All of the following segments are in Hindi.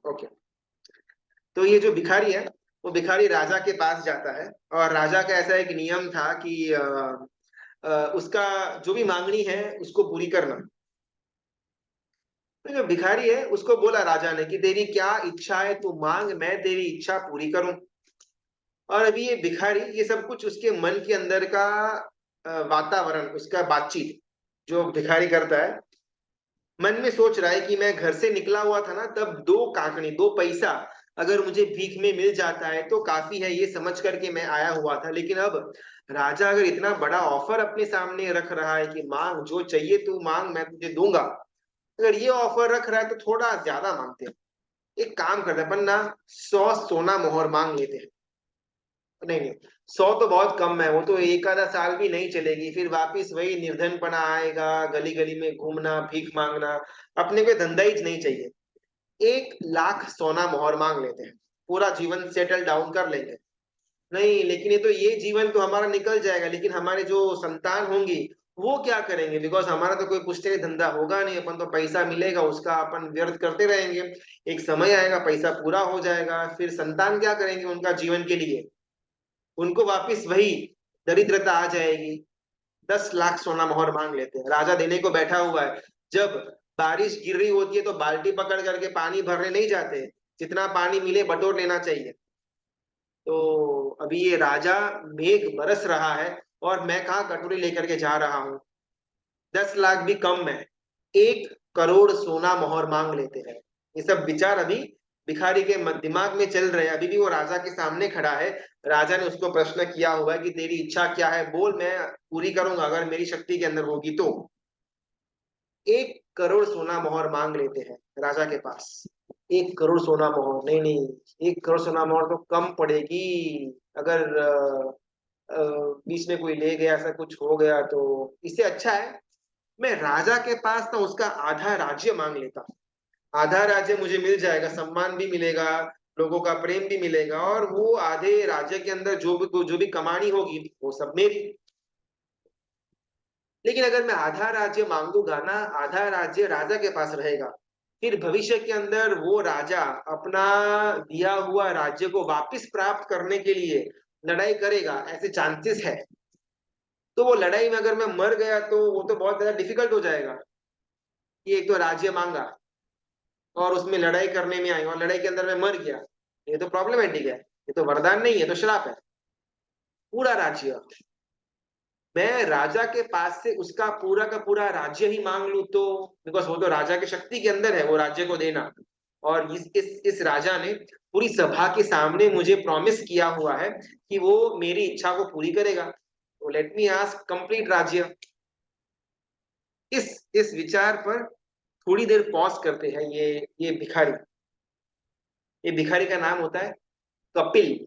ओके। तो ये जो भिखारी है, वो भिखारी राजा के पास जाता है, और राजा का ऐसा एक नियम था कि उसका जो भी मांगनी है उसको पूरी करना। तो जो भिखारी है उसको बोला राजा ने कि तेरी क्या इच्छा है, तू मांग, मैं तेरी इच्छा पूरी करूं। और अभी ये भिखारी, ये सब कुछ उसके मन के अंदर का वातावरण, उसका बातचीत जो भिखारी करता है, मन में सोच रहा है कि मैं घर से निकला हुआ था ना, तब दो काकनी, दो पैसा अगर मुझे भीख में मिल जाता है तो काफी है, ये समझ करके मैं आया हुआ था। लेकिन अब राजा अगर इतना बड़ा ऑफर अपने सामने रख रहा है कि मांग, जो चाहिए तू मांग, मैं तुझे दूंगा, अगर ये ऑफर रख रहा है तो थोड़ा ज्यादा मांगते हैं। एक काम करते हैं अपन ना, 100 सोना मोहर मांग लेते हैं। नहीं नहीं, 100 तो बहुत कम है, वो तो एक आधा साल भी नहीं चलेगी, फिर वापिस वही निर्धनपना आएगा, गली गली में घूमना, भीख मांगना। अपने को धंधा ही नहीं चाहिए। 1 लाख सोना मोहर मांग लेते हैं, पूरा जीवन सेटल डाउन कर लेंगे। नहीं, लेकिन ये जीवन तो हमारा निकल जाएगा, लेकिन हमारे जो संतान होंगी वो क्या करेंगे? बिकॉज हमारा तो कोई पुश्तैनी धंधा होगा नहीं, अपन तो पैसा मिलेगा उसका अपन व्यर्थ करते रहेंगे। एक समय आएगा पैसा पूरा हो जाएगा, फिर संतान क्या करेंगे उनका जीवन के लिए? उनको वापिस वही दरिद्रता आ जाएगी। 10 लाख सोना मोहर मांग लेते हैं, राजा देने को बैठा हुआ है। जब बारिश गिर रही होती है तो बाल्टी पकड़ करके पानी भरने नहीं जाते, जितना पानी मिले बटोर लेना चाहिए। तो अभी ये राजा, मेघ बरस रहा है और मैं कहाँ कटोरी लेकर के जा रहा हूँ। 10 लाख भी कम है, 1 करोड़ सोना मोहर मांग लेते हैं। ये सब विचार अभी भिखारी के दिमाग में चल रहे हैं। अभी भी वो राजा के सामने खड़ा है। राजा ने उसको प्रश्न किया हुआ है कि तेरी इच्छा क्या है, बोल, मैं पूरी करूंगा अगर मेरी शक्ति के अंदर होगी तो। 1 करोड़ सोना मोहर मांग लेते हैं राजा के पास। 1 करोड़ सोना मोहर, नहीं नहीं, 1 करोड़ सोना मोहर तो कम पड़ेगी। अगर बीच में कोई ले गया, ऐसा कुछ हो गया तो इससे अच्छा है मैं राजा के पास ना उसका आधा राज्य मांग लेता। आधा राज्य मुझे मिल जाएगा, सम्मान भी मिलेगा, लोगों का प्रेम भी मिलेगा, और वो आधे राज्य के अंदर जो भी कमानी होगी वो सब मेरी। लेकिन अगर मैं आधा राज्य मांगूंगा ना, आधा राज्य राजा के पास रहेगा, फिर भविष्य के अंदर वो राजा अपना दिया हुआ राज्य को वापस प्राप्त करने के लिए लड़ाई करेगा, ऐसे चांसेस है। तो वो लड़ाई में अगर मैं मर गया तो वो तो बहुत ज्यादा डिफिकल्ट हो जाएगा कि एक तो राज्य मांगा और उसमें लड़ाई करने में आई और लड़ाई के अंदर मैं मर गया। ये तो प्रॉब्लमेटिक है, ये तो वरदान नहीं है, तो श्राप है। पूरा राज्य, मैं राजा के पास से उसका पूरा का पूरा राज्य ही मांग लूं तो, बिकॉज वो तो राजा की शक्ति के अंदर है वो राज्य को देना। और इस राजा ने पूरी सभा के सामने मुझे प्रॉमिस किया हुआ है कि वो मेरी इच्छा को पूरी करेगा, तो लेट मी आस्क कंप्लीट राज्य। इस विचार पर थोड़ी देर पॉज करते हैं। ये भिखारी, ये भिखारी का नाम होता है कपिल।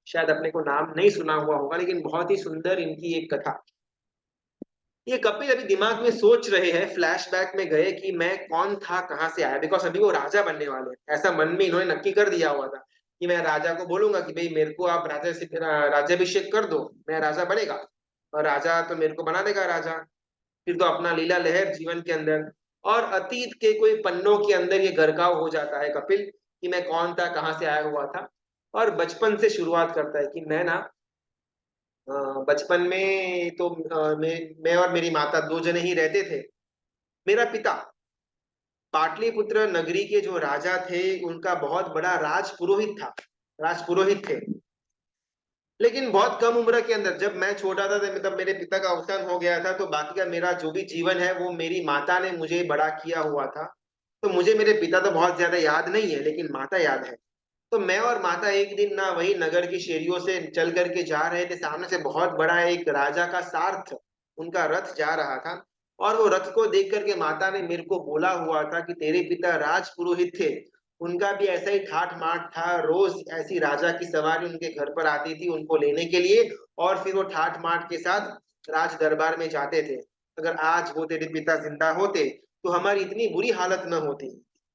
शायद अपने को नाम नहीं सुना हुआ होगा, लेकिन बहुत ही सुंदर इनकी एक कथा। ये कपिल अभी दिमाग में सोच रहे हैं, फ्लैशबैक में गए कि मैं कौन था, कहाँ से आया, बिकॉज अभी वो राजा बनने वाले हैं, ऐसा मन में इन्होंने नक्की कर दिया हुआ था कि मैं राजा को बोलूंगा कि भाई मेरे को आप राज्याभिषेक कर दो, मैं राजा बनेगा, और राजा तो मेरे को बना देगा राजा। फिर तो अपना लीला लहर जीवन के अंदर, और अतीत के कोई पन्नों के अंदर ये गरकाव हो जाता है कपिल कि मैं कौन था, कहाँ से आया हुआ था। और बचपन से शुरुआत करता है कि मैं ना बचपन में तो मैं और मेरी माता दो जने ही रहते थे। मेरा पिता पाटलिपुत्र नगरी के जो राजा थे उनका बहुत बड़ा राजपुरोहित था, राजपुरोहित थे। लेकिन बहुत कम उम्र के अंदर, जब मैं छोटा था तब मेरे पिता का अवसान हो गया था, तो बाकी का मेरा जो भी जीवन है वो मेरी माता ने मुझे बड़ा किया हुआ था। तो मुझे मेरे पिता तो बहुत ज्यादा याद नहीं है, लेकिन माता याद है। तो मैं और माता एक दिन ना वही नगर की शेरियों से चल करके जा रहे थे, सामने से बहुत बड़ा एक राजा का सारथ, उनका रथ जा रहा था। और वो रथ को देख करके माता ने मेरे को बोला हुआ था कि तेरे पिता राजपुरोहित थे, उनका भी ऐसा ही ठाठ माठ था, रोज ऐसी राजा की सवारी उनके घर पर आती थी उनको लेने के लिए, और फिर वो ठाठ माठ के साथ राज दरबार में जाते थे। अगर आज वो तेरे पिता जिंदा होते तो हमारी इतनी बुरी हालत न होती।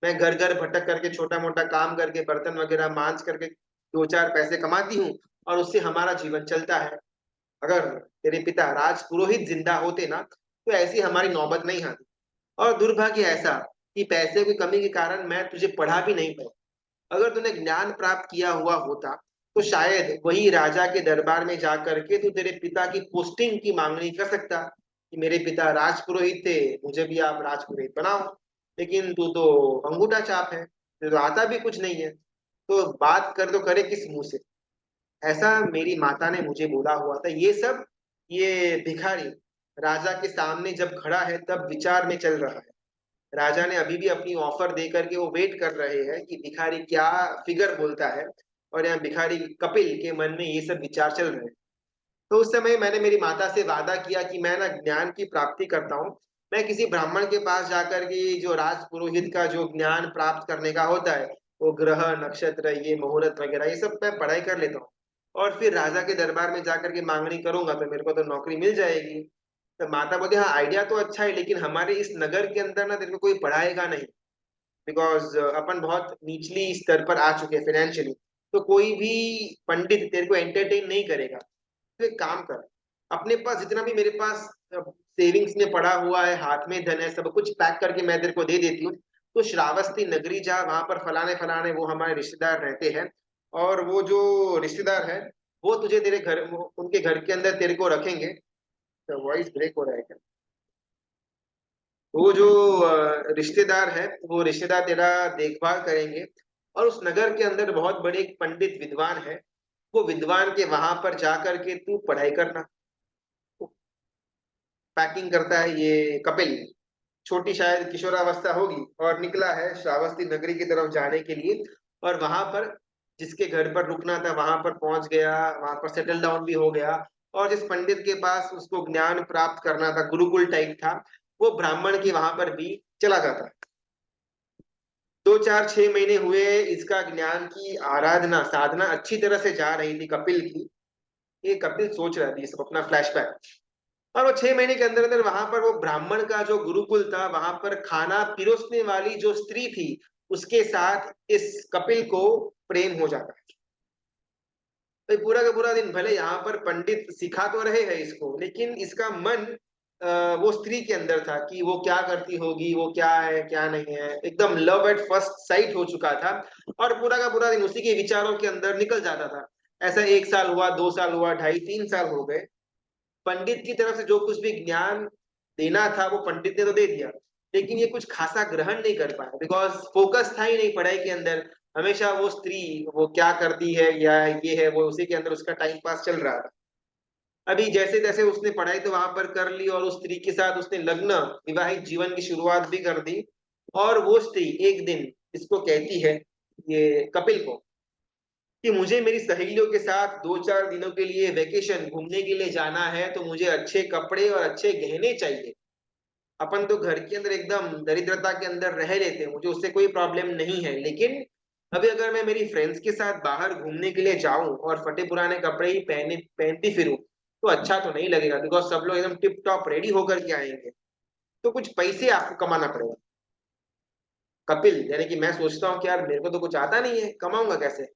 मैं घर घर भटक करके छोटा मोटा काम करके बर्तन वगैरह मांज करके दो चार पैसे कमाती हूँ, और उससे हमारा जीवन चलता है। अगर तेरे पिता राज पुरोहित जिंदा होते ना तो ऐसी हमारी नौबत नहीं आती। और दुर्भाग्य ऐसा कि पैसे की कमी के कारण मैं तुझे पढ़ा भी नहीं पाया। अगर तूने ज्ञान प्राप्त किया हुआ होता तो शायद वही राजा के दरबार में जा करके तू तेरे पिता की पोस्टिंग की मांगनी कर सकता कि मेरे पिता राजपुरोहित थे, मुझे भी आप राजपुरोहित बनाओ। लेकिन तू तो अंगूठा छाप है, तुझे तो आता भी कुछ नहीं है, तो बात कर तो करे किस मुंह से। ऐसा मेरी माता ने मुझे बोला हुआ था। ये सब ये भिखारी राजा के सामने जब खड़ा है तब विचार में चल रहा है। राजा ने अभी भी अपनी ऑफर दे करके वो वेट कर रहे हैं कि भिखारी क्या फिगर बोलता है, और यहाँ भिखारी कपिल के मन में ये सब विचार चल रहे हैं। तो उस समय मैंने मेरी माता से वादा किया कि मैं ना ज्ञान की प्राप्ति करता हूँ, मैं किसी ब्राह्मण के पास जाकर के जो राज पुरोहित का जो ज्ञान प्राप्त करने का होता है, वो ग्रह नक्षत्र ये मुहूर्त वगैरह ये सब मैं पढ़ाई कर लेता हूँ, और फिर राजा के दरबार में जाकर के मांगनी करूंगा तो मेरे को तो नौकरी मिल जाएगी। तो माता बोलती हाँ आइडिया तो अच्छा है, लेकिन हमारे इस नगर के अंदर ना तेरे को कोई पढ़ाएगा नहीं, बिकॉज अपन बहुत निचली स्तर पर आ चुके हैं फाइनेंशियली। तो कोई भी पंडित तेरे को एंटरटेन नहीं करेगा। तो एक काम कर, अपने पास जितना भी मेरे पास सेविंग्स में पड़ा हुआ है, हाथ में धन है, सब कुछ पैक करके मैं तेरे को दे देती हूँ। तो श्रावस्ती नगरी जा, वहां पर फलाने फलाने वो हमारे रिश्तेदार रहते हैं, और वो जो रिश्तेदार है वो तुझे तेरे घर उनके घर के अंदर तेरे को रखेंगे। तो वॉइस ब्रेक हो रहा है क्या? वो जो रिश्तेदार है वो रिश्तेदार तेरा देखभाल करेंगे, और उस नगर के अंदर बहुत बड़े एक पंडित विद्वान है, वो विद्वान के वहां पर जा करके तू पढ़ाई करना। पैकिंग करता है ये कपिल, छोटी शायद किशोरावस्था होगी, और निकला है श्रावस्ती नगरी की तरफ जाने के लिए। और वहां पर जिसके घर पर रुकना था वहां पर पहुंच गया, वहां पर सेटल डाउन भी हो गया। और जिस पंडित के पास उसको ज्ञान प्राप्त करना था, गुरुकुल टाइप था, वो ब्राह्मण के वहां पर भी चला जाता। 2 4 6 महीने हुए, इसका ज्ञान की आराधना साधना अच्छी तरह से जा रही थी कपिल की। ये कपिल सोच रहा था ये सब अपना फ्लैशबैक। और वो 6 महीने के अंदर अंदर वहां पर वो ब्राह्मण का जो गुरुकुल था वहां पर खाना पिरोसने वाली जो स्त्री थी उसके साथ इस कपिल को प्रेम हो जाता है। तो पूरा का पूरा दिन भले यहाँ पर पंडित सिखा तो रहे हैं इसको, लेकिन इसका मन वो स्त्री के अंदर था कि वो क्या करती होगी, वो क्या है क्या नहीं है, एकदम लव एट फर्स्ट साइट हो चुका था। और पूरा का पूरा दिन उसी के विचारों के अंदर निकल जाता था। ऐसा 1 साल हुआ, 2 साल हुआ, 2.5 3 साल हो गए। पंडित की तरफ से जो कुछ भी ज्ञान देना था वो पंडित ने तो दे दिया, लेकिन ये कुछ खासा ग्रहण नहीं कर पाया, बिकॉज फोकस था ही नहीं पढ़ाई के अंदर। हमेशा वो स्त्री वो क्या करती है या ये है वो उसी के अंदर उसका टाइम पास चल रहा था। अभी जैसे तैसे उसने पढ़ाई तो वहां पर कर ली, और उस स्त्री के साथ उसने लग्न विवाहित जीवन की शुरुआत भी कर दी। और वो स्त्री एक दिन इसको कहती है, ये कपिल को, कि मुझे मेरी सहेलियों के साथ 2 4 दिनों के लिए वेकेशन घूमने के लिए जाना है, तो मुझे अच्छे कपड़े और अच्छे गहने चाहिए। अपन तो घर के अंदर एकदम दरिद्रता के अंदर रह लेते हैं, मुझे उससे कोई प्रॉब्लम नहीं है, लेकिन अभी अगर मैं मेरी फ्रेंड्स के साथ बाहर घूमने के लिए जाऊं और फटे पुराने कपड़े ही पहनती फिरूं तो अच्छा तो नहीं लगेगा, बिकॉज सब लोग एकदम टिप टॉप रेडी होकर के आएंगे। तो कुछ पैसे आपको कमाना पड़ेगा। कपिल यानी कि मैं सोचता हूँ कि यार मेरे को तो कुछ आता नहीं है, कमाऊंगा कैसे।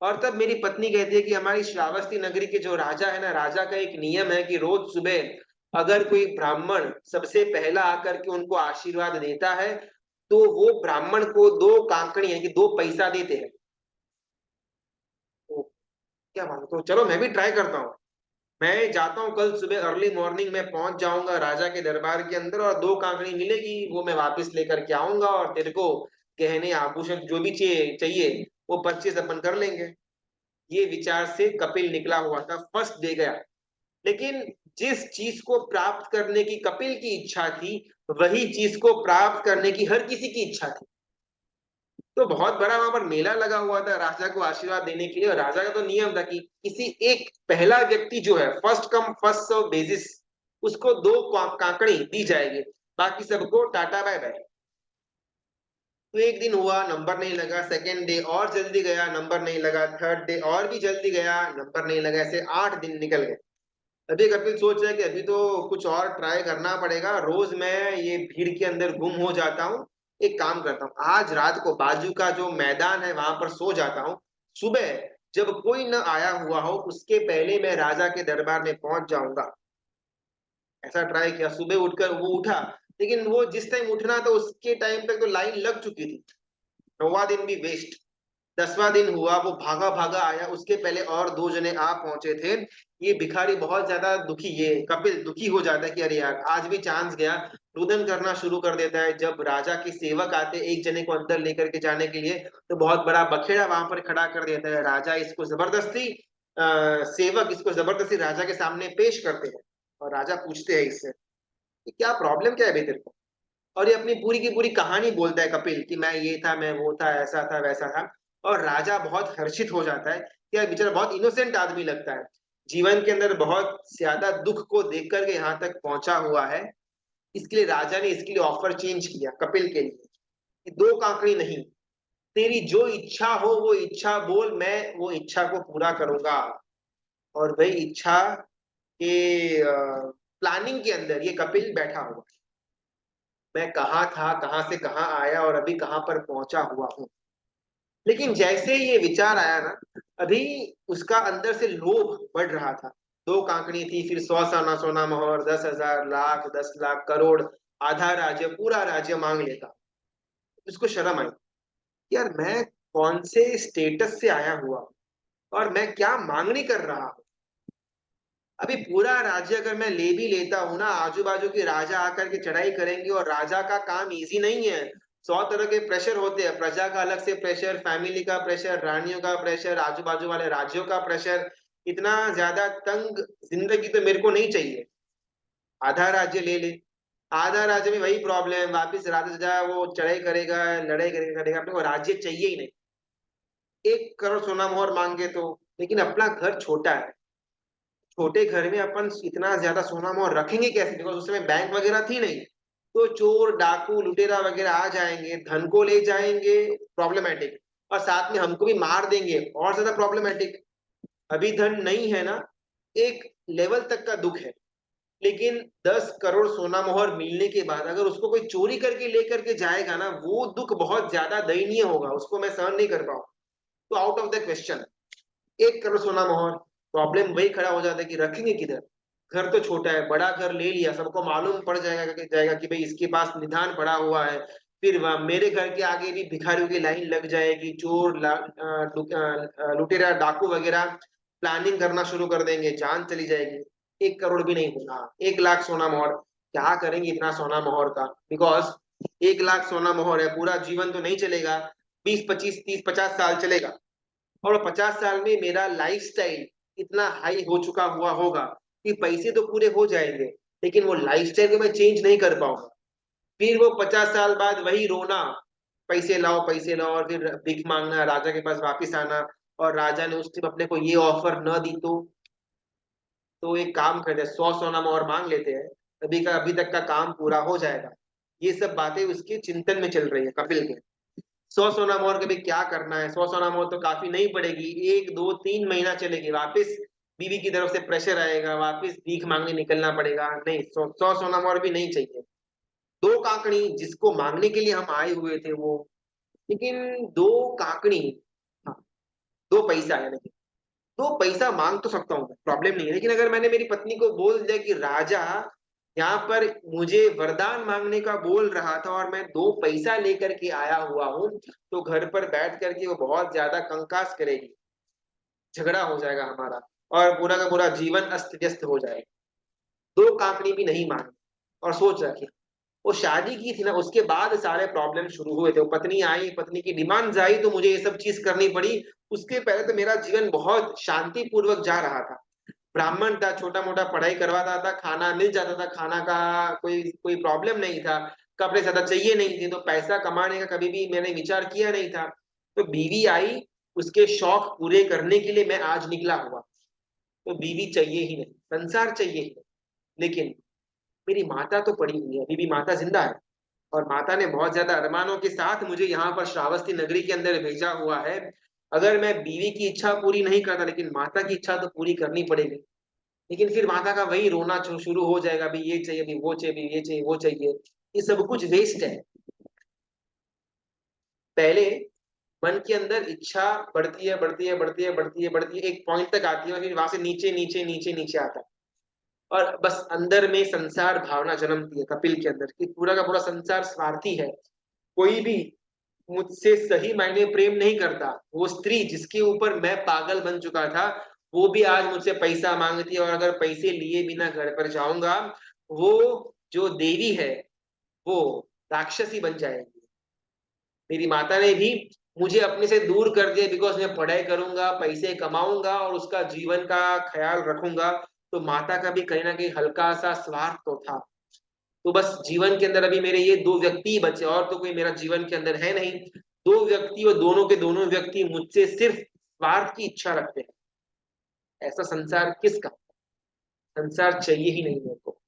और तब मेरी पत्नी कहती है कि हमारी श्रावस्ती नगरी के जो राजा है ना, राजा का एक नियम है कि रोज सुबह अगर कोई ब्राह्मण सबसे पहला आकर के उनको आशीर्वाद देता है तो वो ब्राह्मण को 2 कांकड़ी यानी कि 2 पैसा देते हैं। तो क्या बात है, तो चलो मैं भी ट्राई करता हूँ। मैं जाता हूँ कल सुबह अर्ली मॉर्निंग में पहुंच जाऊंगा राजा के दरबार के अंदर, और 2 कांकड़ी मिलेगी वो मैं वापस लेकर के आऊंगा, और तेरे को गहने आभूषण जो भी चाहिए चाहिए वो परचेज अपन कर लेंगे। ये विचार से कपिल निकला हुआ था, फर्स्ट डे गया। लेकिन जिस चीज को प्राप्त करने की कपिल की इच्छा थी वही चीज को प्राप्त करने की हर किसी की इच्छा थी। तो बहुत बड़ा वहां पर मेला लगा हुआ था राजा को आशीर्वाद देने के लिए, और राजा का तो नियम था कि किसी एक पहला व्यक्ति जो है first come first serve basis उसको 2 काकड़ी दी जाएगी, बाकी सबको टाटा बाय बाय। तो एक दिन हुआ, नंबर नहीं लगा, सेकेंड डे और जल्दी गया, नंबर नहीं लगा, थर्ड डे और भी जल्दी गया, नंबर नहीं लगा, ऐसे 8 दिन निकल गए। अभी कपिल सोच रहा है कि अभी तो कुछ और ट्राई करना पड़ेगा, रोज मैं ये भीड़ के अंदर गुम हो जाता हूँ। एक काम करता हूँ, आज रात को बाजू का जो मैदान है वहां पर सो जाता हूँ। सुबह जब कोई न आया हुआ हो उसके पहले मैं राजा के दरबार में पहुंच जाऊंगा। ऐसा ट्राई किया, सुबह उठकर वो उठा, लेकिन वो जिस टाइम उठना था उसके टाइम तक तो लाइन लग चुकी थी। 9वां दिन भी वेस्ट। 10वां दिन हुआ, वो भागा भागा आया, उसके पहले और 2 जने आ पहुंचे थे। ये भिखारी बहुत ज्यादा दुखी, ये कपिल दुखी हो जाता है कि अरे यार आज भी चांस गया। रुदन करना शुरू कर देता है। जब राजा के सेवक आते एक जने को अंदर लेकर के जाने के लिए, तो बहुत बड़ा बखेड़ा वहां पर खड़ा कर देता है। राजा इसको जबरदस्ती सेवक इसको जबरदस्ती राजा के सामने पेश करते हैं। और राजा पूछते हैं इससे कि क्या प्रॉब्लम क्या है बे तेरे को। और ये अपनी पूरी की पूरी कहानी बोलता है कपिल कि मैं ये था, मैं वो था, ऐसा था वैसा था। और राजा बहुत हर्षित हो जाता है कि यार बेचारा बहुत इनोसेंट आदमी लगता है, जीवन के अंदर बहुत ज्यादा दुख को देख करके यहाँ तक पहुंचा हुआ है। इसके लिए राजा ने इसके लिए ऑफर चेंज किया कपिल के लिए कि 2 काकड़ी नहीं, तेरी जो इच्छा हो वो इच्छा बोल, मैं वो इच्छा को पूरा करूंगा। और वही इच्छा के प्लानिंग के अंदर ये कपिल बैठा हुआ। मैं कहाँ था, कहाँ से कहाँ आया और अभी कहाँ पर पहुंचा हुआ हूँ। लेकिन जैसे ये विचार आया ना, अभी उसका अंदर से लोभ बढ़ रहा था। 2 कांकड़ी थी, फिर 100 सोना सोना मोहर, 10,000, लाख, 10 लाख, करोड़, आधा राज्य, पूरा राज्य मांग लेता। उसको शर्म आई, यार मैं कौन से स्टेटस से आया हुआ और मैं क्या मांगनी कर रहा हूँ। अभी पूरा राज्य अगर मैं ले भी लेता हूँ ना, आजू बाजू के राजा आकर के चढ़ाई करेंगे और राजा का काम इजी नहीं है। 100 तरह के प्रेशर होते हैं, प्रजा का अलग से प्रेशर, फैमिली का प्रेशर, रानियों का प्रेशर, आजू बाजू वाले राज्यों का प्रेशर। इतना ज्यादा तंग जिंदगी तो मेरे को नहीं चाहिए। आधा राज्य ले ले, आधा राज्य में वही प्रॉब्लम, वापिस राजा जा वो चढ़ाई करेगा, लड़ाई करेगा, अपने को राज्य चाहिए ही नहीं। 1 करोड़ सोना मोहर मांगे तो, लेकिन अपना घर छोटा है, छोटे घर में अपन इतना ज्यादा सोना मोहर रखेंगे कैसे, बिकॉज उस समय बैंक वगैरह थी नहीं। तो चोर डाकू लुटेरा वगैरह आ जाएंगे, धन को ले जाएंगे, प्रॉब्लमेटिक। और साथ में हमको भी मार देंगे, और ज्यादा प्रॉब्लमेटिक। अभी धन नहीं है ना, एक लेवल तक का दुख है। लेकिन 10 करोड़ सोना मोहर मिलने के बाद अगर उसको कोई चोरी करके लेकर के जाएगा ना, वो दुख बहुत ज्यादा दयनीय होगा, उसको मैं सहन नहीं कर पाऊँ। तो out of the question 1 crore सोना मोहर। प्रॉब्लम वही खड़ा हो जाता है कि रखेंगे किधर। घर तो छोटा है, बड़ा घर ले लिया, सबको मालूम पड़ जाएगा कि भाई इसके पास निधान पड़ा हुआ है। फिर मेरे घर के आगे भी भिखारियों की लाइन लग जाएगी, चोर लुटेरा डाकू वगैरह प्लानिंग करना शुरू कर देंगे, जान चली जाएगी। 1 करोड़ भी नहीं होगा, 1 लाख सोना मोहर। क्या करेंगे इतना सोना मोहर का, बिकॉज 1 लाख सोना मोहर है, पूरा जीवन तो नहीं चलेगा, 20, 25, 30, 50 साल चलेगा। और 50 साल में मेरा लाइफस्टाइल इतना हाई हो चुका हुआ होगा कि पैसे तो पूरे हो जाएंगे, लेकिन वो लाइफस्टाइल को मैं चेंज नहीं कर पाऊंगा। फिर वो 50 साल बाद वही रोना, पैसे लाओ, और फिर भीख मांगना, राजा के पास वापिस आना। और राजा ने उस टाइम अपने को ये ऑफर न दी तो एक काम करते हैं, 100 सोना और मांग लेते हैं, अभी तक का काम पूरा हो जाएगा। ये सब बातें उसके चिंतन में चल रही है कपिल के। 100 सोना मोहर के भी क्या करना है, 100 सोना मोहर तो काफी नहीं पड़ेगी, 1, 2, 3 महीना चलेगी, वापिस बीवी की तरफ से प्रेशर आएगा, वापिस भीख मांगने निकलना पड़ेगा। नहीं, 100 सोना मोहर भी नहीं चाहिए। 2 काकड़ी जिसको मांगने के लिए हम आए हुए थे वो, लेकिन 2 काकड़ी, हाँ 2 पैसा है, नहीं 2 पैसा मांग तो सकता हूँ, प्रॉब्लम नहीं है। लेकिन अगर मैंने मेरी पत्नी को बोल दिया कि राजा यहाँ पर मुझे वरदान मांगने का बोल रहा था और मैं 2 पैसा लेकर के आया हुआ हूँ, तो घर पर बैठ करके वो बहुत ज्यादा कंकास करेगी, झगड़ा हो जाएगा हमारा, और पूरा का पूरा जीवन अस्त व्यस्त हो जाएगा। 2 काकड़ी भी नहीं मांगी। और सोच रखी, वो शादी की थी ना, उसके बाद सारे प्रॉब्लम शुरू हुए थे। वो पत्नी आई, पत्नी की डिमांड्स आई, तो मुझे ये सब चीज करनी पड़ी। उसके पहले तो मेरा जीवन बहुत शांति पूर्वक जा रहा था। ब्राह्मण था, छोटा मोटा पढ़ाई करवाता था, खाना मिल जाता था, खाना का कोई कोई प्रॉब्लम नहीं था, कपड़े ज्यादा चाहिए नहीं थे, तो पैसा कमाने का कभी भी मैंने विचार किया नहीं था। तो बीवी आई, उसके शौक पूरे करने के लिए मैं आज निकला हुआ। तो बीवी चाहिए ही नहीं, संसार चाहिए ही नहीं। लेकिन मेरी माता तो पड़ी हुई है, अभी भी माता जिंदा है। और माता ने बहुत ज्यादा अरमानों के साथ मुझे यहाँ पर श्रावस्ती नगरी के अंदर भेजा हुआ है। अगर मैं बीवी की इच्छा पूरी नहीं करता, लेकिन माता की इच्छा तो पूरी करनी पड़ेगी। लेकिन फिर माता का वही रोना शुरू हो जाएगा, अभी ये चाहिए, अभी वो चाहिए, अभी ये चाहिए, वो चाहिए। ये सब कुछ वेस्ट है। पहले मन के अंदर इच्छा बढ़ती है, बढ़ती है, बढ़ती है, बढ़ती है, बढ़ती है, एक पॉइंट तक आती है, और फिर वहां से नीचे नीचे नीचे नीचे आता है। और बस अंदर में संसार भावना जन्मती है कपिल के अंदर, कि पूरा का पूरा संसार स्वार्थी है। कोई भी मुझसे सही मायने में प्रेम नहीं करता। वो स्त्री जिसके ऊपर मैं पागल बन चुका था, वो भी आज मुझसे पैसा मांगती है, और अगर पैसे लिए बिना घर पर जाऊंगा, वो जो देवी है वो राक्षसी बन जाएगी। मेरी माता ने भी मुझे अपने से दूर कर दिया, बिकॉज मैं पढ़ाई करूंगा, पैसे कमाऊंगा और उसका जीवन का ख्याल रखूंगा। तो माता का भी कहीं ना कहीं हल्का सा स्वार्थ तो था। तो बस जीवन के अंदर अभी मेरे ये दो व्यक्ति ही बचे, और तो कोई मेरा जीवन के अंदर है नहीं। दो व्यक्ति, और दोनों के दोनों व्यक्ति मुझसे सिर्फ स्वार्थ की इच्छा रखते हैं। ऐसा संसार किसका? संसार चाहिए ही नहीं मेरे को।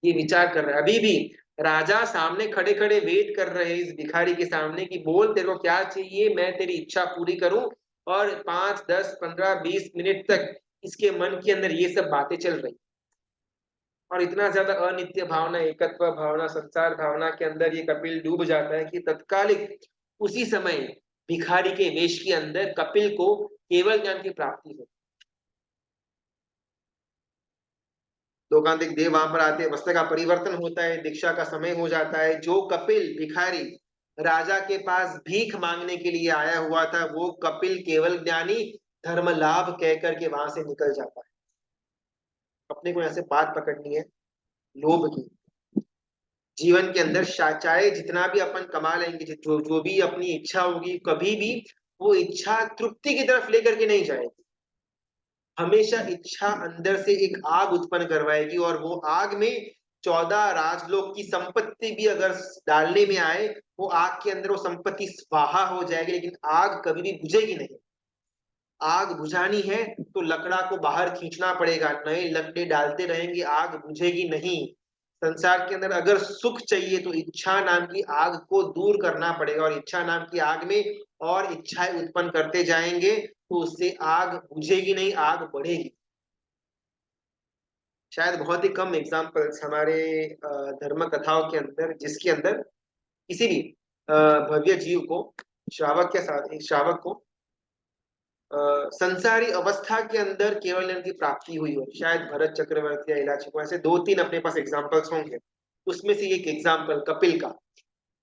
ये विचार कर रहे हैं अभी भी। राजा सामने खड़े खड़े वेट कर रहे हैं इस भिखारी के सामने कि बोल तेरे को क्या चाहिए, मैं तेरी इच्छा पूरी करूं। और 5 10 15 20 मिनट तक इसके मन के अंदर ये सब बातें चल रही, और इतना ज्यादा अनित्य भावना, एकत्व भावना, संसार भावना के अंदर ये कपिल डूब जाता है कि तत्कालिक उसी समय भिखारी के वेश के अंदर कपिल को केवल ज्ञान की प्राप्ति हो। लोकांतिक देव वहां पर आते हैं, वस्त्र का परिवर्तन होता है, दीक्षा का समय हो जाता है। जो कपिल भिखारी राजा के पास भीख मांगने के लिए आया हुआ था, वो कपिल केवल ज्ञानी धर्म लाभ कह करके वहां से निकल जाता है। अपने को ऐसे बात पकड़नी है लोभ की। जीवन के अंदर चाहे जितना भी अपन कमा लेंगे, जो जो भी अपनी इच्छा होगी, कभी भी वो इच्छा तृप्ति की तरफ लेकर के नहीं जाएगी। हमेशा इच्छा अंदर से एक आग उत्पन्न करवाएगी, और वो आग में 14 राजलोक की संपत्ति भी अगर डालने में आए, वो आग के अंदर वो संपत्ति स्वाहा हो जाएगी, लेकिन आग कभी भी बुझेगी नहीं। आग बुझानी है तो लकड़ा को बाहर खींचना पड़ेगा, नए लकड़े डालते रहेंगे, आग बुझेगी नहीं। संसार के अंदर अगर सुख चाहिए तो इच्छा नाम की आग को दूर करना पड़ेगा, और इच्छा नाम की आग में और इच्छाएं उत्पन्न करते जाएंगे तो उससे आग बुझेगी नहीं, आग बढ़ेगी। शायद बहुत ही कम एग्जाम्पल्स हमारे धर्म कथाओं के अंदर, जिसके अंदर किसी भी भव्य जीव को, श्रावक के साथ, श्रावक को संसारी अवस्था के अंदर केवल ज्ञान की प्राप्ति हुई हो। शायद भरत चक्रवर्ती या इलाची को, ऐसे 2 3 अपने पास एग्जाम्पल्स होंगे। उसमें से एक एग्जाम्पल कपिल का,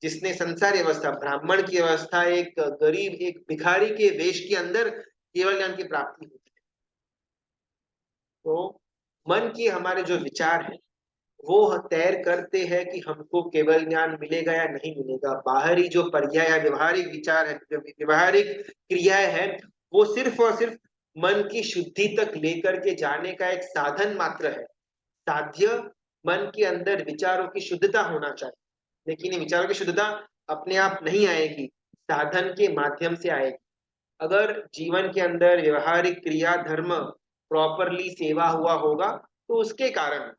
जिसने संसारी अवस्था, ब्राह्मण की अवस्था, एक गरीब, एक भिखारी के वेश के अंदर केवल ज्ञान की प्राप्ति हुई। तो मन के हमारे जो विचार है वो तय करते हैं कि हमको केवल ज्ञान मिलेगा या नहीं मिलेगा। बाहरी जो पर्याय या व्यवहारिक विचार है, जो व्यवहारिक क्रियाएं हैं, वो सिर्फ और सिर्फ मन की शुद्धि तक लेकर के जाने का एक साधन मात्र है। साध्य मन के अंदर विचारों की शुद्धता होना चाहिए, लेकिन ये विचारों की शुद्धता अपने आप नहीं आएगी, साधन के माध्यम से आएगी। अगर जीवन के अंदर व्यवहारिक क्रिया धर्म प्रॉपरली सेवा हुआ होगा, तो उसके कारण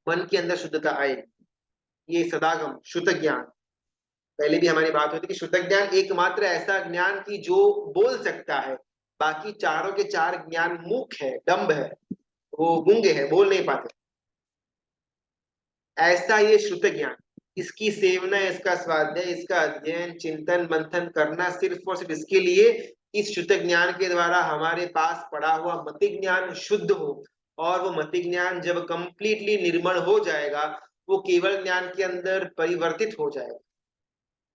मन के अंदर शुद्धता आए। ये सदागम श्रुत ज्ञान, पहले भी हमारी बात हुई थी कि श्रुत ज्ञान एकमात्र ऐसा ज्ञान की जो बोल सकता है, बाकी चारों के चार ज्ञान मूक है, डम्ब है, वो गूंगे हैं, बोल नहीं पाते। ऐसा ये श्रुत ज्ञान, इसकी सेवना, इसका स्वाध्याय, इसका अध्ययन, चिंतन मंथन करना सिर्फ और सिर्फ इसके लिए, इस श्रुत ज्ञान के द्वारा हमारे पास पड़ा हुआ मति ज्ञान शुद्ध हो। और वो मति ज्ञान जब कंप्लीटली निर्मल हो जाएगा, वो केवल ज्ञान के अंदर परिवर्तित हो जाएगा।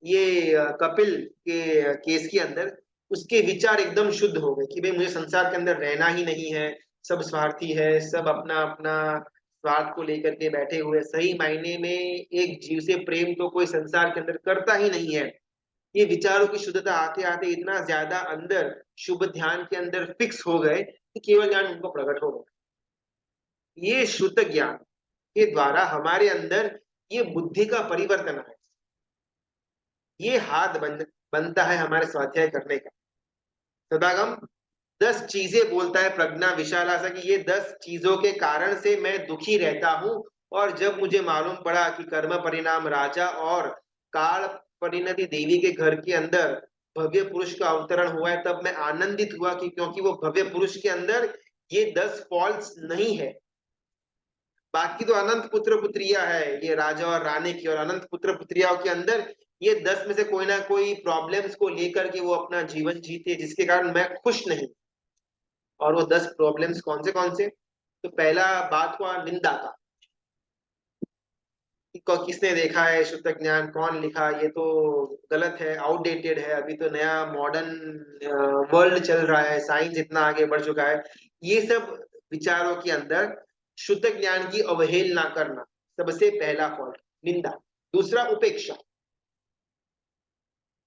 ये कपिल के केस के अंदर उसके विचार एकदम शुद्ध हो गए कि भाई मुझे संसार के अंदर रहना ही नहीं है, सब स्वार्थी है, सब अपना अपना स्वार्थ को लेकर के बैठे हुए। सही मायने में एक जीव से प्रेम तो कोई संसार के अंदर करता ही नहीं है। ये विचारों की शुद्धता आते आते इतना ज्यादा अंदर शुभ ध्यान के अंदर फिक्स हो गए कि केवल ज्ञान उनको प्रकट हो गया। ये शुद्ध ज्ञान के द्वारा हमारे अंदर ये बुद्धि का परिवर्तन है। ये हाथ बनता है हमारे स्वाध्याय करने का। सदागम 10 चीजें बोलता है प्रज्ञा विशालासा कि ये 10 चीजों के कारण से मैं दुखी रहता हूं। और जब मुझे मालूम पड़ा कि कर्म परिणाम राजा और काल परिणति देवी के घर के अंदर भव्य पुरुष का अवतरण हुआ है, तब मैं आनंदित हुआ कि क्योंकि वो भव्य पुरुष के अंदर ये 10 फॉल्ट्स नहीं है। बाकी तो अनंत पुत्र पुत्रिया है ये राजा और रानी की, और अनंत पुत्र पुत्रियाओं के अंदर ये 10 में से कोई ना कोई प्रॉब्लम्स को लेकर के वो अपना जीवन जीते, जिसके कारण मैं खुश नहीं। और वो 10 प्रॉब्लम्स कौन से? तो पहला बात हुआ निंदा का। किसने देखा है शुद्ध ज्ञान, कौन लिखा, ये तो गलत है, आउटडेटेड है, अभी तो नया मॉडर्न वर्ल्ड चल रहा है, साइंस इतना आगे बढ़ चुका है। ये सब विचारों के अंदर शुद्ध ज्ञान की अवहेलना करना सबसे पहला फॉल्ट, निंदा। दूसरा, उपेक्षा।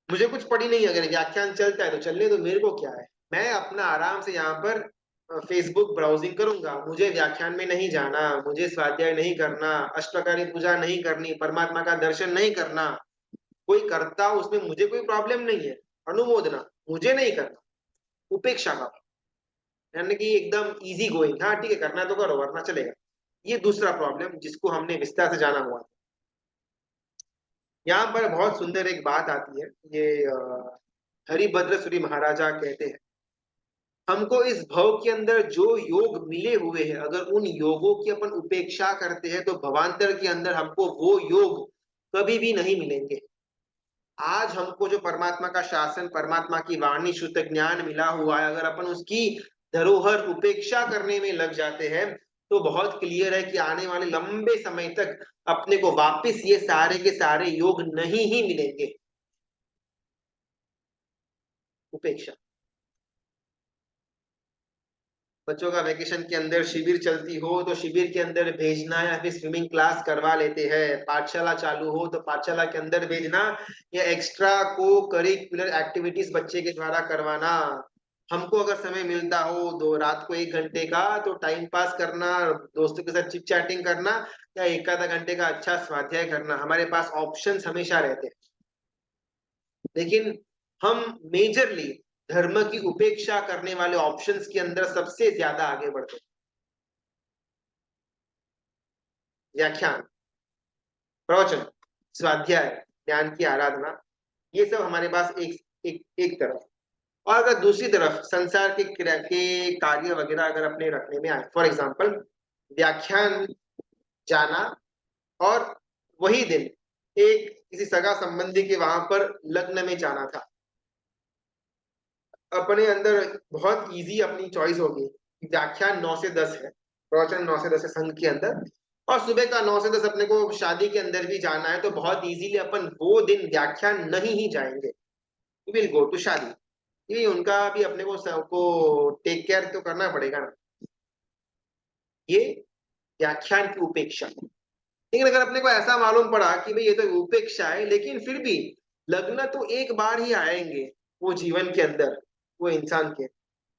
मुझे कुछ पड़ी नहीं, अगर व्याख्यान चलता है तो चलने दो, मेरे को क्या है, मैं अपना आराम से यहाँ पर फेसबुक ब्राउजिंग करूंगा, मुझे व्याख्यान में नहीं जाना, मुझे स्वाध्याय नहीं करना, अष्टप्रकारी पूजा नहीं करनी, परमात्मा का दर्शन नहीं करना। कोई करता उसमें मुझे कोई प्रॉब्लम नहीं है, अनुमोदना, मुझे नहीं करना। उपेक्षा का, यानी कि एकदम इजी गोइंग, हाँ ठीक है करना है तो करो वरना चलेगा। ये दूसरा प्रॉब्लम जिसको हमने विस्तार से जाना हुआ। यहाँ पर बहुत सुंदर एक बात आती है, ये हरिभद्र सूरी महाराजा कहते हैं, हमको इस भव के अंदर जो योग मिले हुए हैं, अगर उन योगों की अपन उपेक्षा करते हैं तो भवांतर के अंदर हमको वो योग कभी भी नहीं मिलेंगे। आज हमको जो परमात्मा का शासन, परमात्मा की वाणी, शुद्ध ज्ञान मिला हुआ है, अगर अपन उसकी धरोहर उपेक्षा करने में लग जाते हैं तो बहुत क्लियर है कि आने वाले लंबे समय तक अपने को वापस ये सारे के सारे योग नहीं ही मिलेंगे। उपेक्षा। बच्चों का वेकेशन के अंदर शिविर चलती हो तो शिविर के अंदर भेजना, या फिर स्विमिंग क्लास करवा लेते हैं, पाठशाला चालू हो तो पाठशाला के अंदर भेजना, या एक्स्ट्रा को करिकुलर एक्टिविटीज बच्चे के द्वारा करवाना। हमको अगर समय मिलता हो दो रात को 1 घंटे का तो टाइम पास करना, दोस्तों के साथ चिट चैटिंग करना, या एक आधा घंटे का अच्छा स्वाध्याय करना, हमारे पास ऑप्शंस हमेशा रहते हैं। लेकिन हम मेजरली धर्म की उपेक्षा करने वाले ऑप्शंस के अंदर सबसे ज्यादा आगे बढ़ते हैं। व्याख्यान, प्रवचन, स्वाध्याय, ज्ञान की आराधना, ये सब हमारे पास एक तरफ। और अगर दूसरी तरफ संसार के कार्य वगैरह अगर अपने रखने में आए, फॉर एग्जाम्पल व्याख्यान जाना, और वही दिन एक किसी सगा संबंधी के वहां पर लग्न में जाना था, अपने अंदर बहुत इजी अपनी चॉइस होगी। व्याख्यान 9 से 10 है, प्रवचन 9 से 10 है संघ के अंदर, और सुबह का 9 से 10 अपने को शादी के अंदर भी जाना है, तो बहुत इजीली अपन वो दिन व्याख्यान नहीं ही जाएंगे, विल गो टू शादी। ये उनका भी अपने को सबको टेक केयर तो करना पड़ेगा ना। ये व्याख्यान की उपेक्षा। लेकिन अगर अपने को ऐसा मालूम पड़ा कि भाई ये तो उपेक्षा है, लेकिन फिर भी लग्न तो एक बार ही आएंगे वो जीवन के अंदर, वो इंसान के,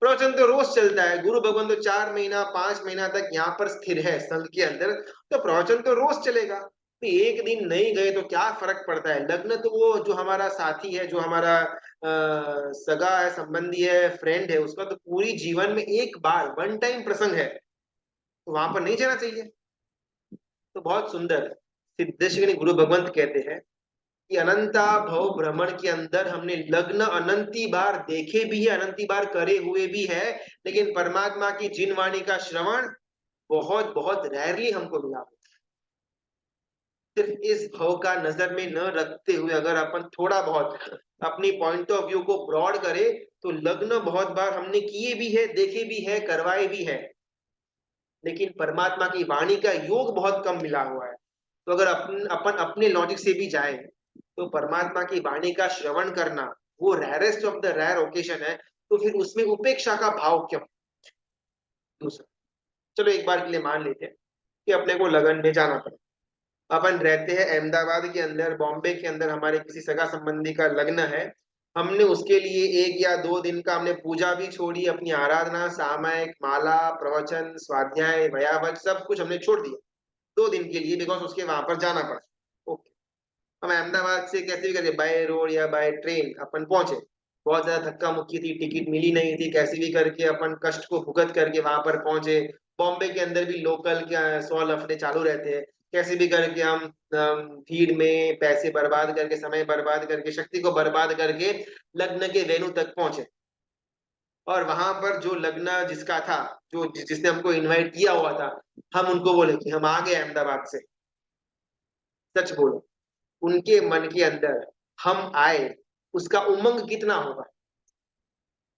प्रवचन तो रोज चलता है, गुरु भगवान तो 4 महीना 5 महीना तक यहाँ पर स्थिर है संघ के अंदर, तो प्रवचन तो रोज चलेगा, तो एक दिन नहीं गए तो क्या फर्क पड़ता है। लग्न तो वो जो हमारा साथी है, जो हमारा सगा है, संबंधी है, फ्रेंड है, उसका तो पूरी जीवन में एक बार वन टाइम प्रसंग है, तो वहां पर नहीं जाना चाहिए। तो बहुत सुंदर सिद्धेश्वरी गुरु भगवंत कहते हैं कि अनंता भव भ्रमण के अंदर हमने लग्न अनंती बार देखे भी है, अनंती बार करे हुए भी है, लेकिन परमात्मा की जिन वाणी का श्रवण बहुत बहुत रेयरली हमको मिला। सिर्फ इस भव का नजर में न रखते हुए अगर अपन थोड़ा बहुत अपनी पॉइंट ऑफ व्यू को ब्रॉड करें तो लग्न बहुत बार हमने किए भी है, देखे भी है, करवाए भी है, लेकिन परमात्मा की वाणी का योग बहुत कम मिला हुआ है। तो अगर अपन अपने लॉजिक से भी जाए तो परमात्मा की वाणी का श्रवण करना वो rarest of the rare occasion है, तो फिर उसमें उपेक्षा का भाव क्यों। दूसरा, चलो एक बार के लिए मान लेते हैं कि अपने को लगन में जाना पड़े, अपन रहते हैं अहमदाबाद के अंदर, बॉम्बे के अंदर हमारे किसी सगा संबंधी का लग्न है, हमने उसके लिए 1 या 2 दिन का हमने पूजा भी छोड़ी, अपनी आराधना, सामायिक, माला, प्रवचन, स्वाध्याय, भयावच सब कुछ हमने छोड़ दिया 2 दिन के लिए, बिकॉज उसके वहां पर जाना पड़ा। ओके, हम अहमदाबाद से कैसे भी करके बाय रोड या बाय ट्रेन अपन पहुंचे, बहुत ज्यादा धक्का मुक्की थी, टिकट मिली नहीं थी, कैसे भी करके अपन कष्ट को भुगत करके वहां पर पहुंचे। बॉम्बे के अंदर भी लोकल के 100 लफड़े चालू रहते हैं, कैसे भी करके हम भीड़ में पैसे बर्बाद करके, समय बर्बाद करके, शक्ति को बर्बाद करके लग्न के वेन्यू तक पहुंचे। और वहां पर जो लग्न जिसका था, जो जिसने हमको इनवाइट किया हुआ था, हम उनको बोले कि हम आ गए अहमदाबाद से, सच बोलो उनके मन के अंदर हम आए उसका उमंग कितना होगा।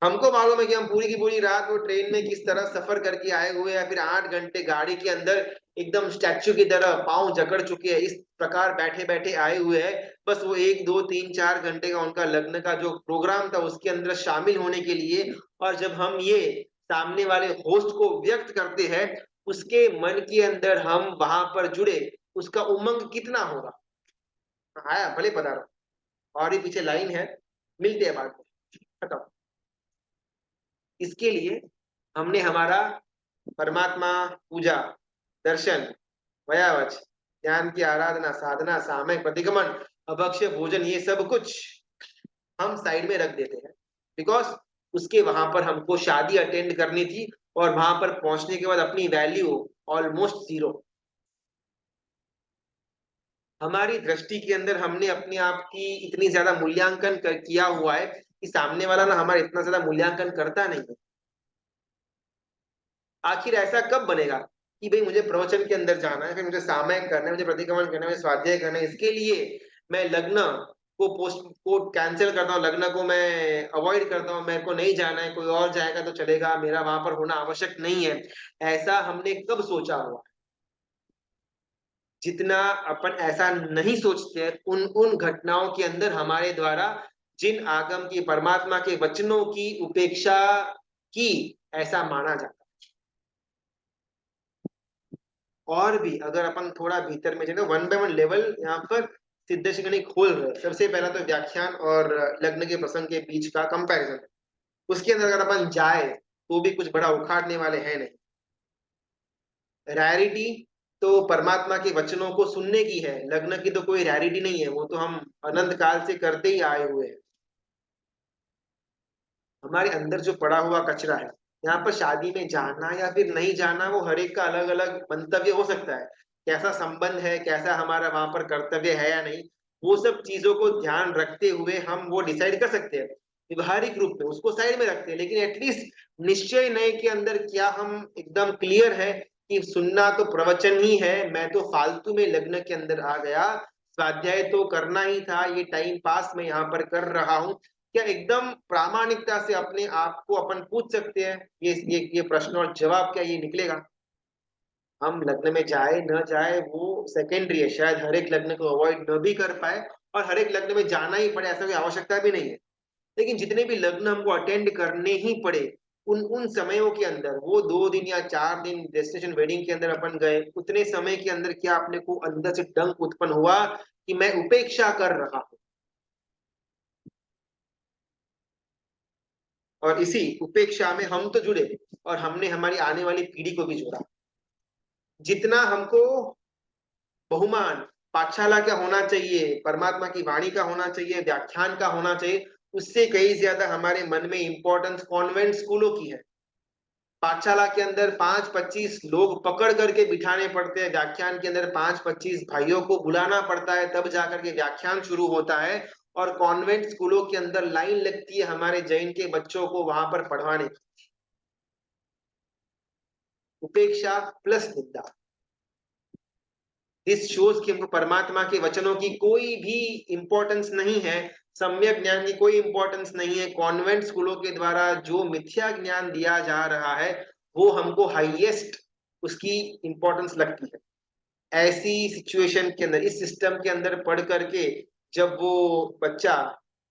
हमको मालूम है कि हम पूरी की पूरी रात वो ट्रेन में किस तरह सफर करके आए हुए हैं, फिर 8 घंटे गाड़ी के अंदर एकदम स्टैच्यू की तरह पांव जकड़ चुके हैं, इस प्रकार बैठे बैठे आए हुए हैं। बस वो 1 2 3 4 घंटे का उनका लग्न का जो प्रोग्राम था उसके अंदर शामिल होने के लिए। और जब हम ये सामने वाले होस्ट को व्यक्त करते हैं, उसके मन के अंदर हम वहां पर जुड़े, उसका उमंग कितना होगा। आया भले पधारो। और ही पीछे लाइन है, मिलते हैं बाद में, खत्म। इसके लिए हमने हमारा परमात्मा पूजा, दर्शन, वयावच, ज्ञान की आराधना, साधना, सामयिक प्रतिगमन, अभक्ष्य भोजन, ये सब कुछ हम साइड में रख देते हैं। बिकॉज उसके वहां पर हमको शादी अटेंड करनी थी, और वहां पर पहुंचने के बाद अपनी वैल्यू ऑलमोस्ट जीरो। हमारी दृष्टि के अंदर हमने अपने आप की इतनी ज्यादा मूल्यांकन किया हुआ है कि सामने वाला ना हमारा इतना ज्यादा मूल्यांकन करता नहीं है। आखिर ऐसा कब बनेगा कि भाई मुझे प्रवचन के अंदर जाना है, फिर मुझे सामयिक करना है, मुझे प्रतिक्रमण करना है, मुझे स्वाध्याय करना है, इसके लिए मैं लग्न को पोस्ट को कैंसिल करता हूँ, लग्न को मैं अवॉइड करता हूँ, मेरे को नहीं जाना है, कोई और जाएगा तो चलेगा, मेरा वहां पर होना आवश्यक नहीं है। ऐसा हमने कब सोचा हुआ। जितना अपन ऐसा नहीं सोचते, उन उन घटनाओं के अंदर हमारे द्वारा जिन आगम की परमात्मा के वचनों की उपेक्षा की, ऐसा माना जाता है। और भी अगर अपन थोड़ा भीतर में जाए, वन बाय वन लेवल यहाँ पर सिद्ध शिकनी खोल रहे हैं। सबसे पहला तो व्याख्यान और लग्न के प्रसंग के बीच का कंपैरिजन। उसके अंदर अगर अपन जाए तो भी कुछ बड़ा उखाड़ने वाले हैं नहीं। रैरिटी तो परमात्मा के वचनों को सुनने की है, लग्न की तो कोई रैरिटी नहीं है, वो तो हम अनंत काल से करते ही आए हुए हैं। हमारे अंदर जो पड़ा हुआ कचरा है, यहाँ पर शादी में जाना या फिर नहीं जाना, वो हर एक का अलग अलग मंतव्य हो सकता है। कैसा संबंध है, कैसा हमारा वहां पर कर्तव्य है या नहीं, वो सब चीजों को ध्यान रखते हुए हम वो डिसाइड कर सकते हैं। व्यवहारिक रूप में उसको साइड में रखते हैं, लेकिन एटलीस्ट निश्चय नय के अंदर क्या हम एकदम क्लियर है कि सुनना तो प्रवचन ही है, मैं तो फालतू में लग्न के अंदर आ गया, स्वाध्याय तो करना ही था, ये टाइम पास मैं यहाँ पर कर रहा हूँ। क्या एकदम प्रामाणिकता से अपने आप को अपन पूछ सकते हैं, ये प्रश्न और जवाब क्या ये निकलेगा। हम लग्न में जाए न जाए वो सेकेंडरी है, शायद हर एक लग्न को अवॉइड न भी कर पाए, और हर एक लग्न में जाना ही पड़े ऐसा कोई आवश्यकता भी नहीं है। लेकिन जितने भी लग्न हमको अटेंड करने ही पड़े, उन उन समयों के अंदर, वो 2 दिन या 4 दिन डेस्टिनेशन वेडिंग के अंदर अपन गए, उतने समय के अंदर क्या अपने को अंदर से डंक उत्पन्न हुआ कि मैं उपेक्षा कर रहा हूँ। और इसी उपेक्षा में हम तो जुड़े, और हमने हमारी आने वाली पीढ़ी को भी जोड़ा। जितना हमको बहुमान पाठशाला का होना चाहिए, परमात्मा की वाणी का होना चाहिए, व्याख्यान का होना चाहिए, उससे कई ज्यादा हमारे मन में इंपॉर्टेंस कॉन्वेंट स्कूलों की है। पाठशाला के अंदर 5-25 लोग पकड़ करके बिठाने पड़ते हैं, व्याख्यान के अंदर 5-25 भाइयों को बुलाना पड़ता है, तब जाकर के व्याख्यान शुरू होता है। और कॉन्वेंट स्कूलों के अंदर लाइन लगती है हमारे जैन के बच्चों को वहां पर पढ़वाने की। उपेक्षा प्लस निंदा, दिस शोज कि हमको परमात्मा के वचनों की कोई भी इंपॉर्टेंस नहीं है, सम्यक ज्ञान की कोई इंपॉर्टेंस नहीं है। कॉन्वेंट स्कूलों के द्वारा जो मिथ्या ज्ञान दिया जा रहा है, वो हमको हाईएस्ट उसकी इंपॉर्टेंस लगती है। ऐसी सिचुएशन के अंदर, इस सिस्टम के अंदर पढ़ करके जब वो बच्चा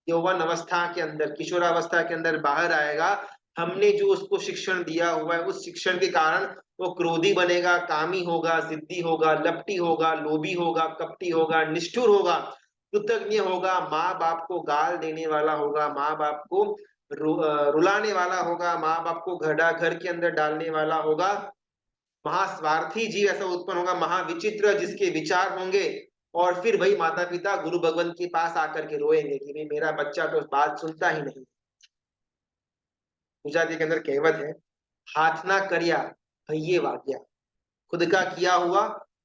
यौवन अवस्था के अंदर, किशोरावस्था के अंदर बाहर आएगा, हमने जो उसको शिक्षण दिया हुआ है, उस शिक्षण के कारण वो क्रोधी बनेगा, कामी होगा, जिद्दी होगा, लपटी होगा, लोभी होगा, कपटी होगा, निष्ठुर होगा, कृतज्ञ होगा, माँ बाप को गाल देने वाला होगा, माँ बाप को रुलाने वाला होगा, माँ बाप को घड़ा घर के अंदर डालने वाला होगा। महास्वार्थी जीव ऐसा उत्पन्न होगा, महाविचित्र जिसके विचार होंगे। और फिर वही माता पिता गुरु भगवान के पास आकर के रोएंगे कि भाई मेरा बच्चा तो बात सुनता ही नहीं। गुजराती के अंदर कहावत है, हाथ ना करिया भैये वाग्या, खुद का किया हुआ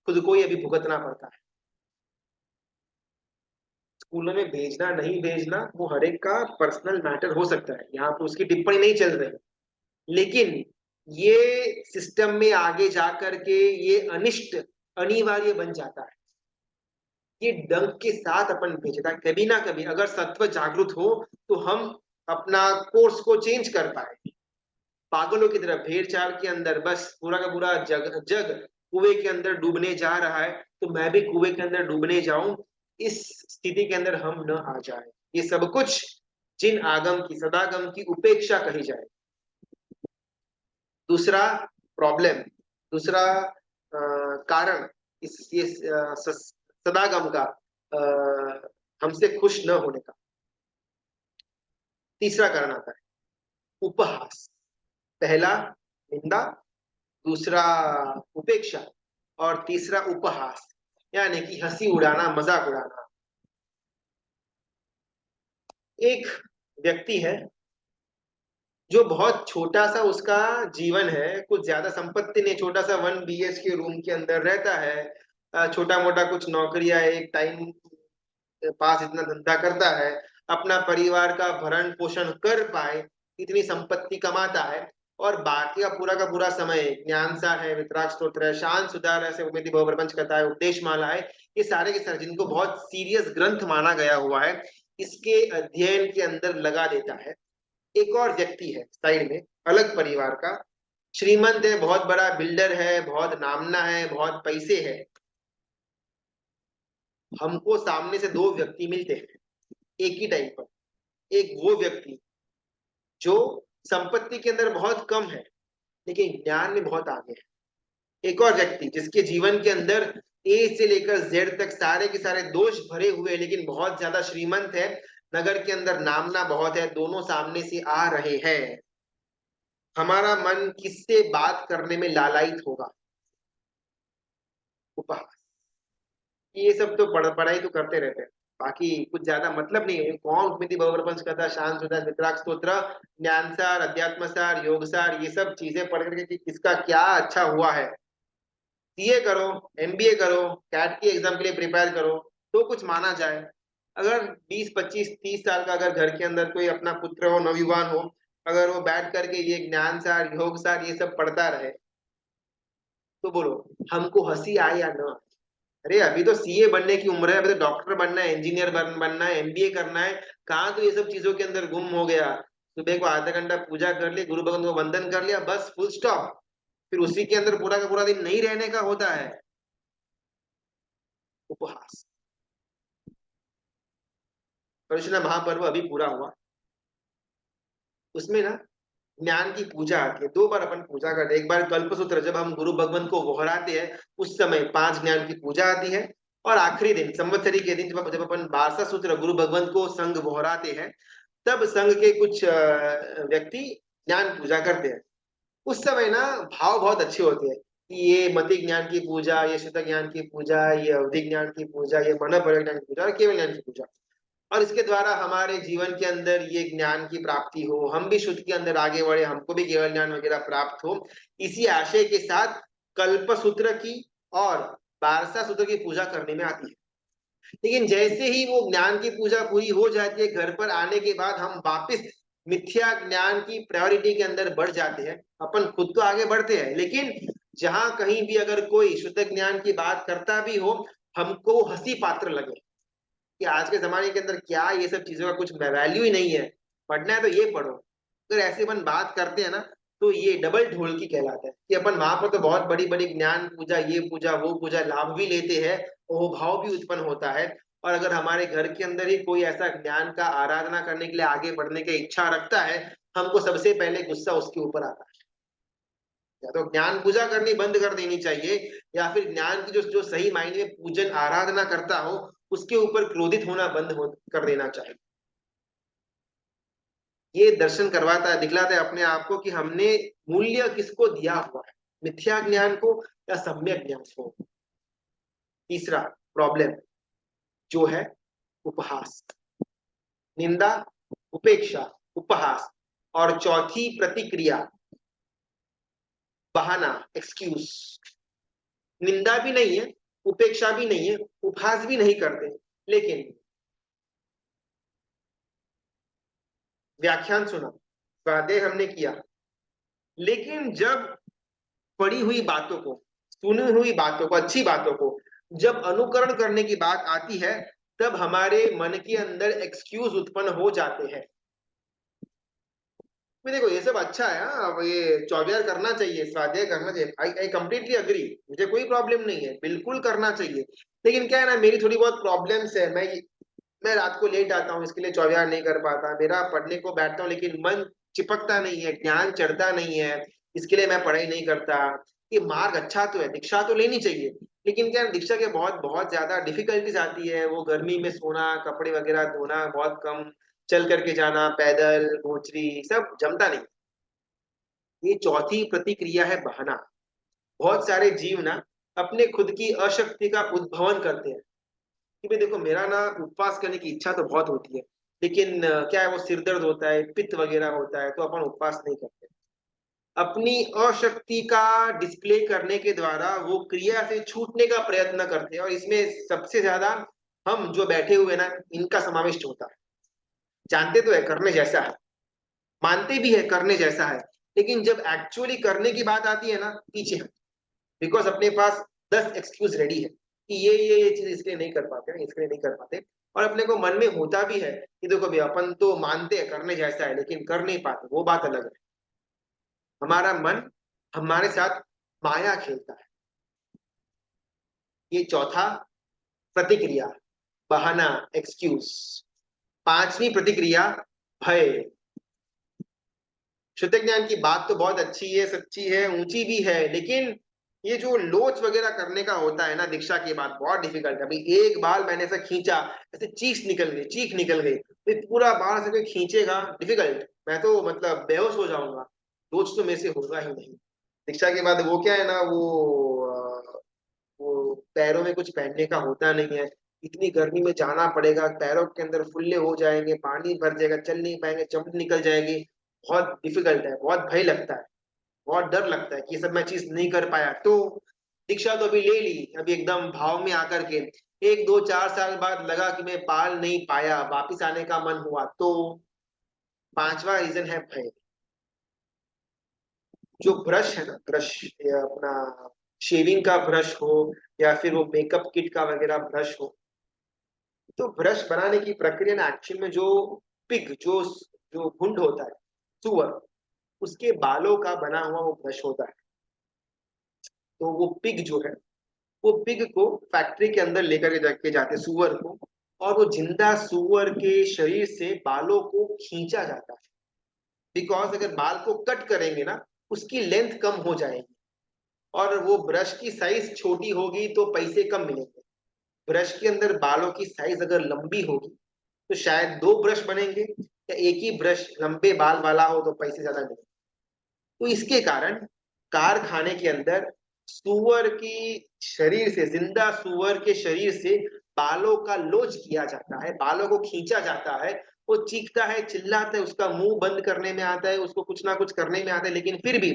खुद को ही अभी भुगतना पड़ता है। स्कूलों में भेजना नहीं भेजना वो हर एक का पर्सनल मैटर हो सकता है, यहाँ पर उसकी टिप्पणी नहीं चल रही। लेकिन ये सिस्टम में आगे जाकर के ये अनिष्ट अनिवार्य बन जाता है। ये डंक के साथ अपन भेजता है। कभी ना कभी अगर सत्व जागृत हो तो हम अपना कोर्स को चेंज कर पाए। पागलों की तरह भेड़ चाल के अंदर बस पूरा का पूरा जग जग कुएं के अंदर डूबने जा रहा है, तो मैं भी कुएं के अंदर डूबने जाऊं, इस स्थिति के अंदर हम न आ जाए। ये सब कुछ जिन आगम की सदागम की उपेक्षा कही जाए। दूसरा प्रॉब्लम, दूसरा कारण इस ये सदागम का हमसे खुश न होने का। तीसरा कारण आता है उपहास। पहला निंदा, दूसरा उपेक्षा, और तीसरा उपहास, यानी कि हंसी उड़ाना, मजाक उड़ाना। एक व्यक्ति है जो बहुत छोटा सा उसका जीवन है, कुछ ज्यादा संपत्ति नहीं, छोटा सा 1 BHK रूम के अंदर रहता है, छोटा मोटा कुछ नौकरियां, एक टाइम पास इतना धंधा करता है, अपना परिवार का भरण पोषण कर पाए इतनी संपत्ति कमाता है, और बाकी का पूरा समय ज्ञान सा है, वितराग स्तोत्र है, शांत सुधार है, उपमेति भव प्रपंच करता है, उपदेश माला है, ये सारे के सारे जिनको बहुत सीरियस ग्रंथ माना गया हुआ है, इसके अध्ययन के अंदर लगा देता है। एक और व्यक्ति है साइड में, अलग परिवार का, श्रीमंत है, बहुत बड़ा बिल्डर है, बहुत नामना है, बहुत पैसे है। हमको सामने से दो व्यक्ति मिलते हैं एक ही टाइम पर। एक वो व्यक्ति जो संपत्ति के अंदर बहुत कम है लेकिन ज्ञान में बहुत आगे है। एक और व्यक्ति जिसके जीवन के अंदर ए से लेकर जेड तक सारे के सारे दोष भरे हुए हैं लेकिन बहुत ज्यादा श्रीमंत है, नगर के अंदर नामना बहुत है। दोनों सामने से आ रहे हैं, हमारा मन किससे बात करने में लालायित होगा? उपहास। ये सब तो पढ़ाई तो करते रहते हैं, बाकी कुछ ज्यादा मतलब नहीं है। कौन उपमिति बहुप्रपंच कथा, शांत सुधा, वितराग स्तोत्र, ज्ञान सार, अध्यात्म सार, योग सार, ये सब चीजें पढ़ करके कि किसका क्या अच्छा हुआ है। सीए करो, एमबीए करो, कैट की एग्जाम के लिए प्रिपेयर करो तो कुछ माना जाए। अगर 20 25 30 साल का अगर घर के अंदर कोई अपना पुत्र हो, नवयुवान हो, अगर वो बैठ करके ये ज्ञान सार, योग सार ये सब पढ़ता रहे, तो बोलो हमको हंसी आए या ना? अरे अभी तो सीए बनने की उम्र है, अभी तो डॉक्टर बनना है, इंजीनियर बनना है, एमबीए करना है। कहाँ तो ये सब चीजों के अंदर गुम हो गया। सुबह को आधा घंटा पूजा कर ली, गुरु भगवान को वंदन कर लिया, बस फुल स्टॉप। फिर उसी के अंदर पूरा का पूरा दिन नहीं रहने का होता है। उपहास। कृष्ण महापर्व अभी पूरा हुआ, उसमें ना ज्ञान की पूजा आती है। 2 बार अपन पूजा करते हैं। एक बार कल्पसूत्र, जब हम गुरु भगवान को गोहराते हैं उस समय 5 ज्ञान की पूजा आती है, और आखिरी दिन संवत्सरी के दिन जब अपन 12 सूत्र गुरु भगवान को संग गोहराते हैं, तब संघ के कुछ व्यक्ति ज्ञान पूजा करते हैं। उस समय ना भाव बहुत अच्छे होते हैं कि ये मति ज्ञान की पूजा, ये शुद्ध ज्ञान की पूजा, ये अवधि ज्ञान की पूजा, ये मन ज्ञान की पूजा और केवल ज्ञान की पूजा, और इसके द्वारा हमारे जीवन के अंदर ये ज्ञान की प्राप्ति हो, हम भी शुद्ध के अंदर आगे बढ़े, हमको भी केवल ज्ञान वगैरह प्राप्त हो, इसी आशय के साथ कल्प सूत्र की और बारसा सूत्र की पूजा करने में आती है। लेकिन जैसे ही वो ज्ञान की पूजा पूरी हो जाती है, घर पर आने के बाद हम वापस मिथ्या ज्ञान की प्रायोरिटी के अंदर बढ़ जाते हैं। अपन खुद तो आगे बढ़ते हैं, लेकिन जहां कहीं भी अगर कोई शुद्ध ज्ञान की बात करता भी हो, हमको हंसी पात्र लगे कि आज के जमाने के अंदर क्या ये सब चीजों का कुछ वैल्यू ही नहीं है, पढ़ना है तो ये पढ़ो। अगर ऐसे अपन बात करते हैं ना, तो ये डबल ढोलकी कहलाता है कि अपन वहां पर तो बहुत बड़ी बड़ी ज्ञान पूजा, ये पूजा वो पूजा लाभ भी लेते हैं, वो भाव भी उत्पन्न होता है। और अगर हमारे घर के अंदर ही कोई ऐसा ज्ञान का आराधना करने के लिए आगे बढ़ने की इच्छा रखता है, हमको सबसे पहले गुस्सा उसके ऊपर आता है। या तो ज्ञान पूजा करनी बंद कर देनी चाहिए, या फिर ज्ञान की जो जो सही मायने में पूजन आराधना करता हो उसके ऊपर क्रोधित होना बंद कर देना चाहिए। ये दर्शन करवाता है, दिखलाता है अपने आप को कि हमने मूल्य किसको दिया हुआ है, मिथ्या ज्ञान को या सम्यक ज्ञान को। तीसरा प्रॉब्लम जो है उपहास, निंदा, उपेक्षा, उपहास, और चौथी प्रतिक्रिया बहाना, एक्सक्यूज। निंदा भी नहीं है, उपेक्षा भी नहीं है, उपहास भी नहीं करते, लेकिन व्याख्यान सुना, स्वाध्याय हमने किया, लेकिन जब पढ़ी हुई बातों को, सुनी हुई बातों को, अच्छी बातों को जब अनुकरण करने की बात आती है, तब हमारे मन के अंदर एक्सक्यूज उत्पन्न हो जाते हैं। देखो ये सब अच्छा है। हाँ, अब ये चौगियार करना चाहिए, स्वाध्याय करना चाहिए। आई आई कम्प्लीटली अग्री, मुझे कोई प्रॉब्लम नहीं है, बिल्कुल करना चाहिए। लेकिन क्या है ना, मेरी थोड़ी बहुत प्रॉब्लम्स है। मैं रात को लेट आता हूँ, इसके लिए चौगियार नहीं कर पाता। मेरा पढ़ने को बैठता हूँ लेकिन मन चिपकता नहीं है, ज्ञान चढ़ता नहीं है, इसके लिए मैं पढ़ाई नहीं करता। ये मार्ग अच्छा तो है, दीक्षा तो लेनी चाहिए, लेकिन क्या है, दीक्षा के बहुत बहुत ज्यादा डिफिकल्टीज आती है। वो गर्मी में सोना, कपड़े वगैरह धोना बहुत कम, चल करके जाना, पैदल भोचरी, सब जमता नहीं। ये चौथी प्रतिक्रिया है बहाना। बहुत सारे जीव ना अपने खुद की अशक्ति का उद्भवन करते हैं कि भाई देखो, मेरा ना उपवास करने की इच्छा तो बहुत होती है, लेकिन क्या है, वो सिर दर्द होता है, पित्त वगैरह होता है, तो अपन उपवास नहीं करते। अपनी अशक्ति का डिस्प्ले करने के द्वारा वो क्रिया से छूटने का प्रयत्न करते हैं, और इसमें सबसे ज्यादा हम जो बैठे हुए ना, इनका समाविष्ट होता है। जानते तो है करने जैसा है, मानते भी है करने जैसा है, लेकिन जब एक्चुअली करने की बात आती है ना, पीछे हट। बिकॉज अपने पास 10 एक्सक्यूज रेडी है कि ये चीज इसलिए नहीं कर पाते, इसलिए नहीं कर पाते। और अपने को मन में होता भी है कि देखो भाई, अपन तो मानते हैं करने जैसा है, लेकिन कर नहीं पाते, वो बात अलग है। हमारा मन हमारे साथ माया खेलता है। ये चौथा प्रतिक्रिया, बहाना, एक्सक्यूज। पांचवी प्रतिक्रिया, भय। शुद्ध ज्ञान की बात तो बहुत अच्छी है, सच्ची है, ऊंची भी है, लेकिन ये जो लोच वगैरह करने का होता है ना दीक्षा के बाद, बहुत डिफिकल्ट है। अभी एक बाल मैंने ऐसा खींचा, ऐसे चीख निकल गई, तो पूरा बाल से कोई खींचेगा, डिफिकल्ट। मैं तो मतलब बेहोश हो जाऊंगा, लोच तो मेरे से होगा ही नहीं। दीक्षा के बाद वो क्या है ना, वो पैरों में कुछ पहनने का होता नहीं है। इतनी गर्मी में जाना पड़ेगा, पैरों के अंदर फुल्ले हो जाएंगे, पानी भर जाएगा, चल नहीं पाएंगे, चमड़ी निकल जाएगी। बहुत डिफिकल्ट है, बहुत भय लगता है, बहुत डर लगता है कि ये सब मैं चीज नहीं कर पाया तो। दीक्षा तो अभी ले ली, अभी एकदम भाव में आकर के, 1 2 4 साल बाद लगा कि मैं पाल नहीं पाया, वापिस आने का मन हुआ तो। पांचवा रीजन है भय। जो ब्रश है ना, ब्रश, या अपना शेविंग का ब्रश हो, या फिर वो मेकअप किट का वगैरह ब्रश हो, तो ब्रश बनाने की प्रक्रिया ना एक्चुअल में जो पिग, जो भुंड होता है, सुअर, उसके बालों का बना हुआ वो ब्रश होता है। तो वो पिग जो है, वो पिग को फैक्ट्री के अंदर लेकर के जाते सुअर को, और वो जिंदा सुअर के शरीर से बालों को खींचा जाता है। बिकॉज अगर बाल को कट करेंगे ना, उसकी लेंथ कम हो जाएगी, और वो ब्रश की साइज छोटी होगी तो पैसे कम मिलेंगे। ब्रश के अंदर बालों की साइज अगर लंबी होगी तो शायद 2 ब्रश बनेंगे, या एक ही ब्रश लंबे बाल वाला हो तो पैसे ज्यादा मिलेंगे। तो इसके कारण कारखाने के अंदर सुअर की शरीर से, जिंदा सुअर के शरीर से बालों का लोच किया जाता है, बालों को खींचा जाता है। वो चीखता है, चिल्लाता है, उसका मुंह बंद करने में आता है, उसको कुछ ना कुछ करने में आता है, लेकिन फिर भी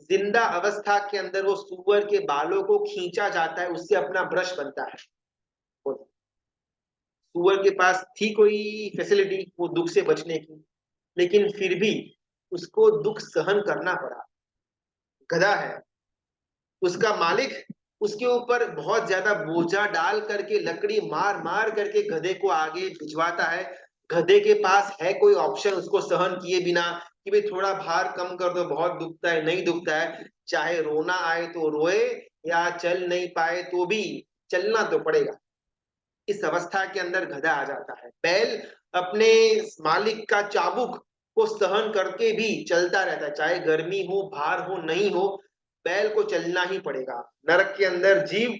जिंदा अवस्था के अंदर वो सुअर के बालों को खींचा जाता है, उससे अपना ब्रश बनता है। सुअर के पास थी कोई फैसिलिटी वो दुख से बचने की, लेकिन फिर भी उसको दुख सहन करना पड़ा। गधा है, उसका मालिक उसके ऊपर बहुत ज्यादा बोझा डाल करके, लकड़ी मार मार करके गधे को आगे भिजवाता है। गधे के पास है कोई ऑप्शन उसको सहन किए बिना कि भाई थोड़ा भार कम कर दो, बहुत दुखता है, नहीं दुखता है, चाहे रोना आए तो रोए, या चल नहीं पाए तो भी चलना तो पड़ेगा। इस अवस्था के अंदर गधा आ जाता है। बैल अपने मालिक का चाबुक को सहन करके भी चलता रहता है, चाहे गर्मी हो, भार हो, नहीं हो, बैल को चलना ही पड़ेगा। नरक के अंदर जीव,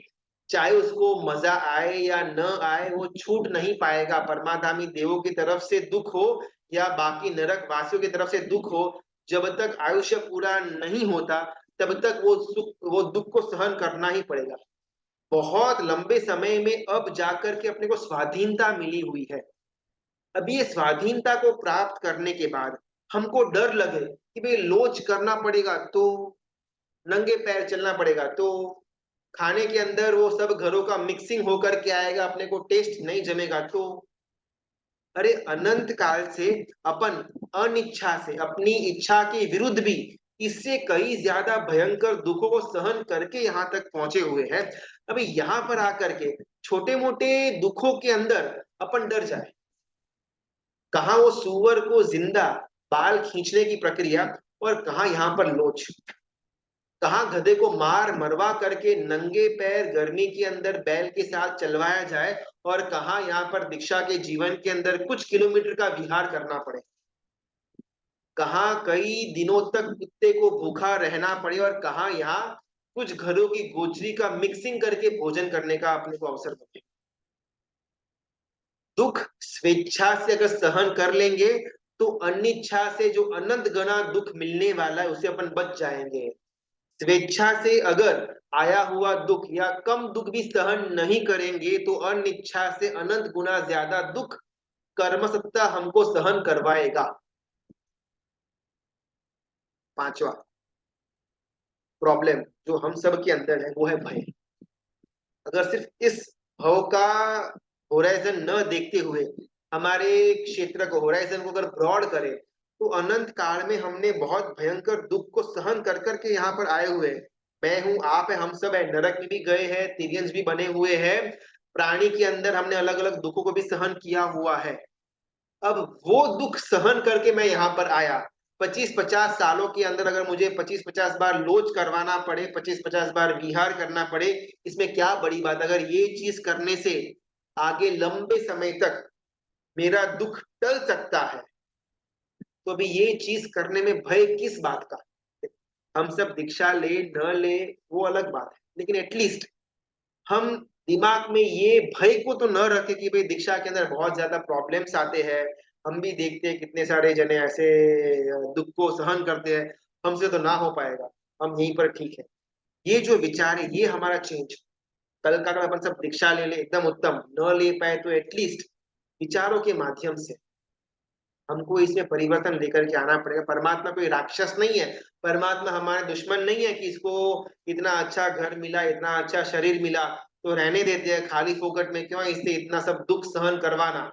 चाहे उसको मजा आए या न आए, वो छूट नहीं पाएगा। परमाधामी देवों की तरफ से दुख हो या बाकी नरक वासियों की तरफ से दुख हो, जब तक आयुष्य पूरा नहीं होता तब तक वो सुख, वो दुख को सहन करना ही पड़ेगा। बहुत लंबे समय में अब जाकर के अपने को स्वाधीनता मिली हुई है। अब ये स्वाधीनता को प्राप्त करने के बाद हमको डर लगे कि भाई लोच करना पड़ेगा तो, नंगे पैर चलना पड़ेगा तो, खाने के अंदर वो सब घरों का मिक्सिंग होकर के आएगा, अपने को टेस्ट नहीं जमेगा तो। अरे अनंत काल से अपन अनिच्छा से, अपनी इच्छा के विरुद्ध भी, इससे कई ज्यादा भयंकर दुखों को सहन करके यहाँ तक पहुंचे हुए हैं। अभी यहाँ पर आकर के छोटे मोटे दुखों के अंदर अपन डर जाए। कहा वो सुअर को जिंदा बाल खींचने की प्रक्रिया, और कहाँ यहाँ पर लोच। कहाँ गधे को मार मरवा करके नंगे पैर गर्मी के अंदर बैल के साथ चलवाया जाए, और कहाँ यहाँ पर दीक्षा के जीवन के अंदर कुछ किलोमीटर का विहार करना पड़े, कहाँ कई दिनों तक कुत्ते को भूखा रहना पड़े, और कहाँ यहाँ कुछ घरों की गोचरी का मिक्सिंग करके भोजन करने का अपने को अवसर मिले। दुख स्वेच्छा से अगर सहन कर लेंगे तो अनिच्छा से जो अनंत गणा दुख मिलने वाला है उसे अपन बच जाएंगे। स्वेच्छा से अगर आया हुआ दुख या कम दुख भी सहन नहीं करेंगे तो अनिच्छा से अनंत गुना ज्यादा दुख कर्म सत्ता हमको सहन करवाएगा। पांचवा प्रॉब्लम जो हम सब के अंदर है वो है भय। अगर सिर्फ इस भाव का होराइजन न देखते हुए हमारे क्षेत्र को, होराइजन को अगर ब्रॉड करें, तो अनंत काल में हमने बहुत भयंकर दुख को सहन कर करके यहाँ पर आए हुए हैं। मैं हूं, आप है, हम सब है, नरक में भी गए हैं, तिरियंस भी बने हुए हैं, प्राणी के अंदर हमने अलग अलग दुखों को भी सहन किया हुआ है। अब वो दुख सहन करके मैं यहाँ पर आया, 25-50 सालों के अंदर अगर मुझे 25-50 बार लोच करवाना पड़े, 25-50 बार विहार करना पड़े, इसमें क्या बड़ी बात। अगर ये चीज करने से आगे लंबे समय तक मेरा दुख टल सकता है, तो अभी ये चीज करने में भय किस बात का। हम सब दीक्षा ले न ले वो अलग बात है, लेकिन एटलीस्ट हम दिमाग में ये भय को तो न रखे कि भाई दीक्षा के अंदर बहुत ज्यादा प्रॉब्लम्स आते हैं। हम भी देखते हैं कितने सारे जने ऐसे दुख को सहन करते हैं, हमसे तो ना हो पाएगा, हम यहीं पर ठीक है। ये जो विचार है ये हमारा चेंज। कल का अगर अपन सब दीक्षा ले ले एकदम उत्तम, न ले पाए तो एटलीस्ट विचारों के माध्यम से हमको इसमें परिवर्तन लेकर के आना पड़ेगा। परमात्मा कोई राक्षस नहीं है, परमात्मा हमारे दुश्मन नहीं है कि इसको इतना अच्छा घर मिला, इतना अच्छा शरीर मिला तो रहने देते हैं खाली फोकट में, क्यों इससे इतना सब दुख सहन करवाना।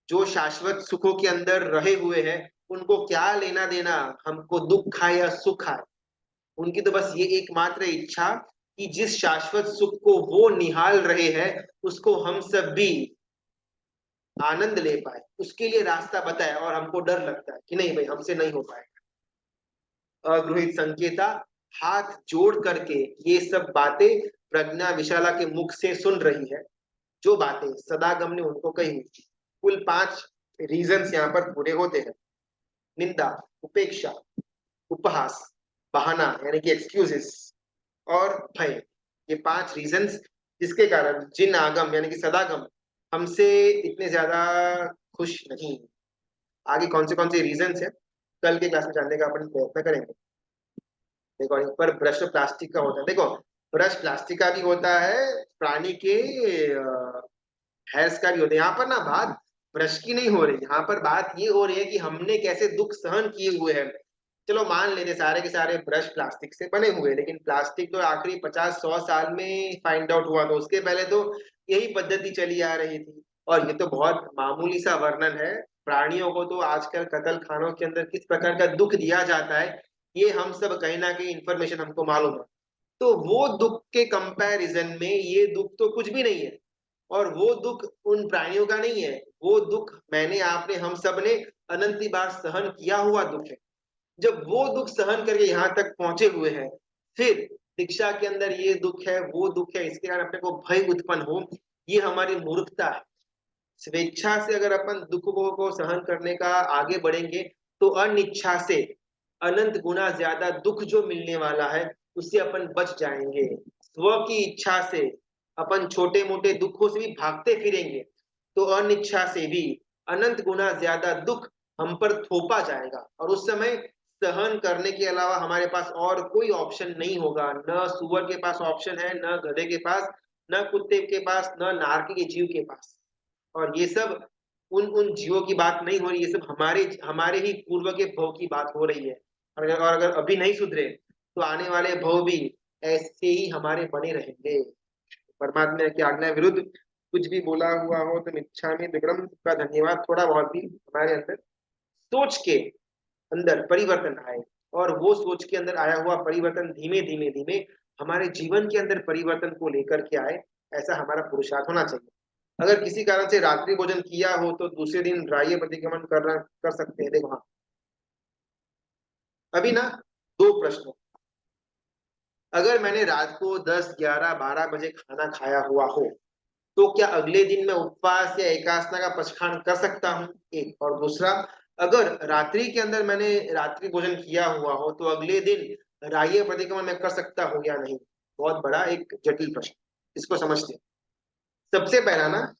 जो शाश्वत सुखों के अंदर रहे हुए हैं उनको क्या लेना देना हमको दुख खाए या सुख खाए। उनकी तो बस ये एकमात्र इच्छा कि जिस शाश्वत सुख को वो निहाल रहे हैं उसको हम सब भी आनंद ले पाए, उसके लिए रास्ता बताया। और हमको डर लगता है कि नहीं भाई हमसे नहीं हो पाएगा। अगृहित संकेता हाथ जोड़ करके ये सब बातें प्रज्ञा विशाला के मुख से सुन रही है, जो बातें सदागम ने उनको कही हुई थी। कुल 5 रीजंस यहाँ पर पूरे होते हैं। निंदा, उपेक्षा, उपहास, बहाना यानी कि एक्सक्यूजेस, और भय। ये 5 रीजंस जिसके कारण जिन आगम यानी कि सदागम हमसे इतने ज्यादा खुश नहीं। आगे कौन से रीजंस है कल के क्लास में जानने का अपन प्रयत्न करेंगे। देखो एक पर ब्रश प्लास्टिक का होता है, देखो ब्रश प्लास्टिक का भी होता है, प्राणी के हेयर्स का भी होता है। यहाँ पर ना बात ब्रश की नहीं हो रही, यहाँ पर बात ये हो रही है कि हमने कैसे दुख सहन किए हुए हैं। चलो मान लेते सारे के सारे ब्रश प्लास्टिक से बने हुए, लेकिन प्लास्टिक तो आखिरी 50-100 साल में फाइंड आउट हुआ, तो उसके पहले तो यही पद्धति चली आ रही थी। और ये तो बहुत मामूली सा वर्णन है, प्राणियों को तो आजकल कत्ल खानों के अंदर किस प्रकार का दुख दिया जाता है ये हम सब कहीं ना कहीं इंफॉर्मेशन हमको मालूम है। तो वो दुख के कंपैरिजन में ये दुख तो कुछ भी नहीं है। और वो दुख उन प्राणियों का नहीं है, वो दुख मैंने आपने हम सब ने अनंत बार सहन किया हुआ दुख है। जब वो दुख सहन करके यहाँ तक पहुंचे हुए हैं, फिर दीक्षा के अंदर ये दुख है वो दुख है इसके कारण अपने को भय उत्पन्न हो, ये हमारी मूर्खता है। स्वेच्छा से अगर अपन दुखों को सहन करने का आगे बढ़ेंगे तो अनिच्छा से अनंत गुना ज्यादा दुख जो मिलने वाला है उससे अपन बच जाएंगे। स्व की इच्छा से अपन छोटे मोटे दुखों से भी भागते फिरेंगे तो अनिच्छा से भी अनंत गुना ज्यादा दुख हम पर थोपा जाएगा, और उस समय सहन करने के अलावा हमारे पास और कोई ऑप्शन नहीं होगा। न सुअर के पास ऑप्शन है, न गधे के पास, न कुत्ते के पास, न नारकी के जीव के पास। और ये सब उन उन जीवों की बात नहीं हो रही, ये सब हमारे हमारे ही पूर्व के भव की बात हो रही है। और अगर अभी नहीं सुधरे तो आने वाले भव भी ऐसे ही हमारे बने रहेंगे। परमात्मा की आज्ञा विरुद्ध कुछ भी बोला हुआ हो तो मिच्छामि दुक्कडम का धन्यवाद। थोड़ा बहुत भी हमारे अंदर सोच के अंदर परिवर्तन आए, और वो सोच के अंदर आया हुआ परिवर्तन धीमे धीमे धीमे हमारे जीवन के अंदर परिवर्तन को लेकर के आए, ऐसा हमारा पुरुषार्थ होना चाहिए। अगर किसी कारण से रात्रि भोजन किया हो तो दूसरे दिन राह्य प्रतिक्रमण करना कर सकते हैं। देखो हाँ, अभी ना दो प्रश्न, अगर मैंने रात को 10, 11, 12 बजे खाना खाया हुआ हो तो क्या अगले दिन मैं उपवास या एकासना का पचखान कर सकता हूँ? एक, और दूसरा, अगर रात्रि के अंदर मैंने रात्रि भोजन किया हुआ हो तो अगले दिन राह्य प्रतिक्रमण मैं कर सकता हूँ या नहीं? बहुत बड़ा एक जटिल प्रश्न, इसको समझते हैं। सबसे पहला ना,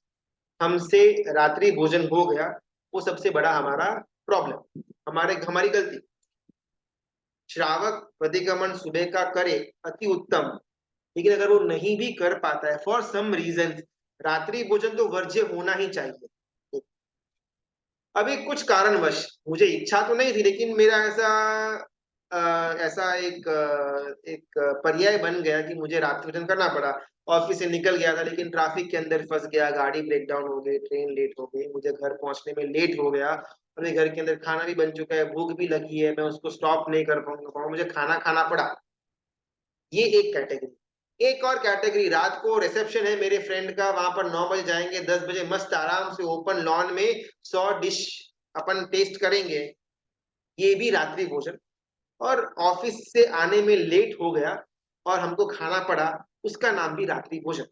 हमसे रात्रि भोजन हो गया, वो सबसे बड़ा हमारा प्रॉब्लम, हमारी गलती। श्रावक प्रतिक्रमण सुबह का करे, अति उत्तम, लेकिन अगर वो नहीं भी कर पाता है फॉर सम रीजन, रात्रि भोजन तो वर्ज्य होना ही चाहिए। अभी कुछ कारणवश, मुझे इच्छा तो नहीं थी लेकिन मेरा ऐसा एक पर्याय बन गया कि मुझे रात्रि भोजन करना पड़ा। ऑफिस से निकल गया था लेकिन ट्रैफिक के अंदर फंस गया, गाड़ी ब्रेक डाउन हो गई, ट्रेन लेट हो गई, मुझे घर पहुंचने में लेट हो गया और मेरे घर के अंदर खाना भी बन चुका है, भूख भी लगी है, मैं उसको स्टॉप नहीं कर पाऊंगा, मुझे खाना खाना पड़ा। ये एक कैटेगरी। एक और कैटेगरी, रात को रिसेप्शन है मेरे फ्रेंड का, वहां पर 9 बजे जाएंगे, 10 बजे मस्त आराम से ओपन लॉन में 100 डिश अपन टेस्ट करेंगे, ये भी रात्रि भोजन। और ऑफिस से आने में लेट हो गया और हमको खाना पड़ा, उसका नाम भी रात्रि भोजन।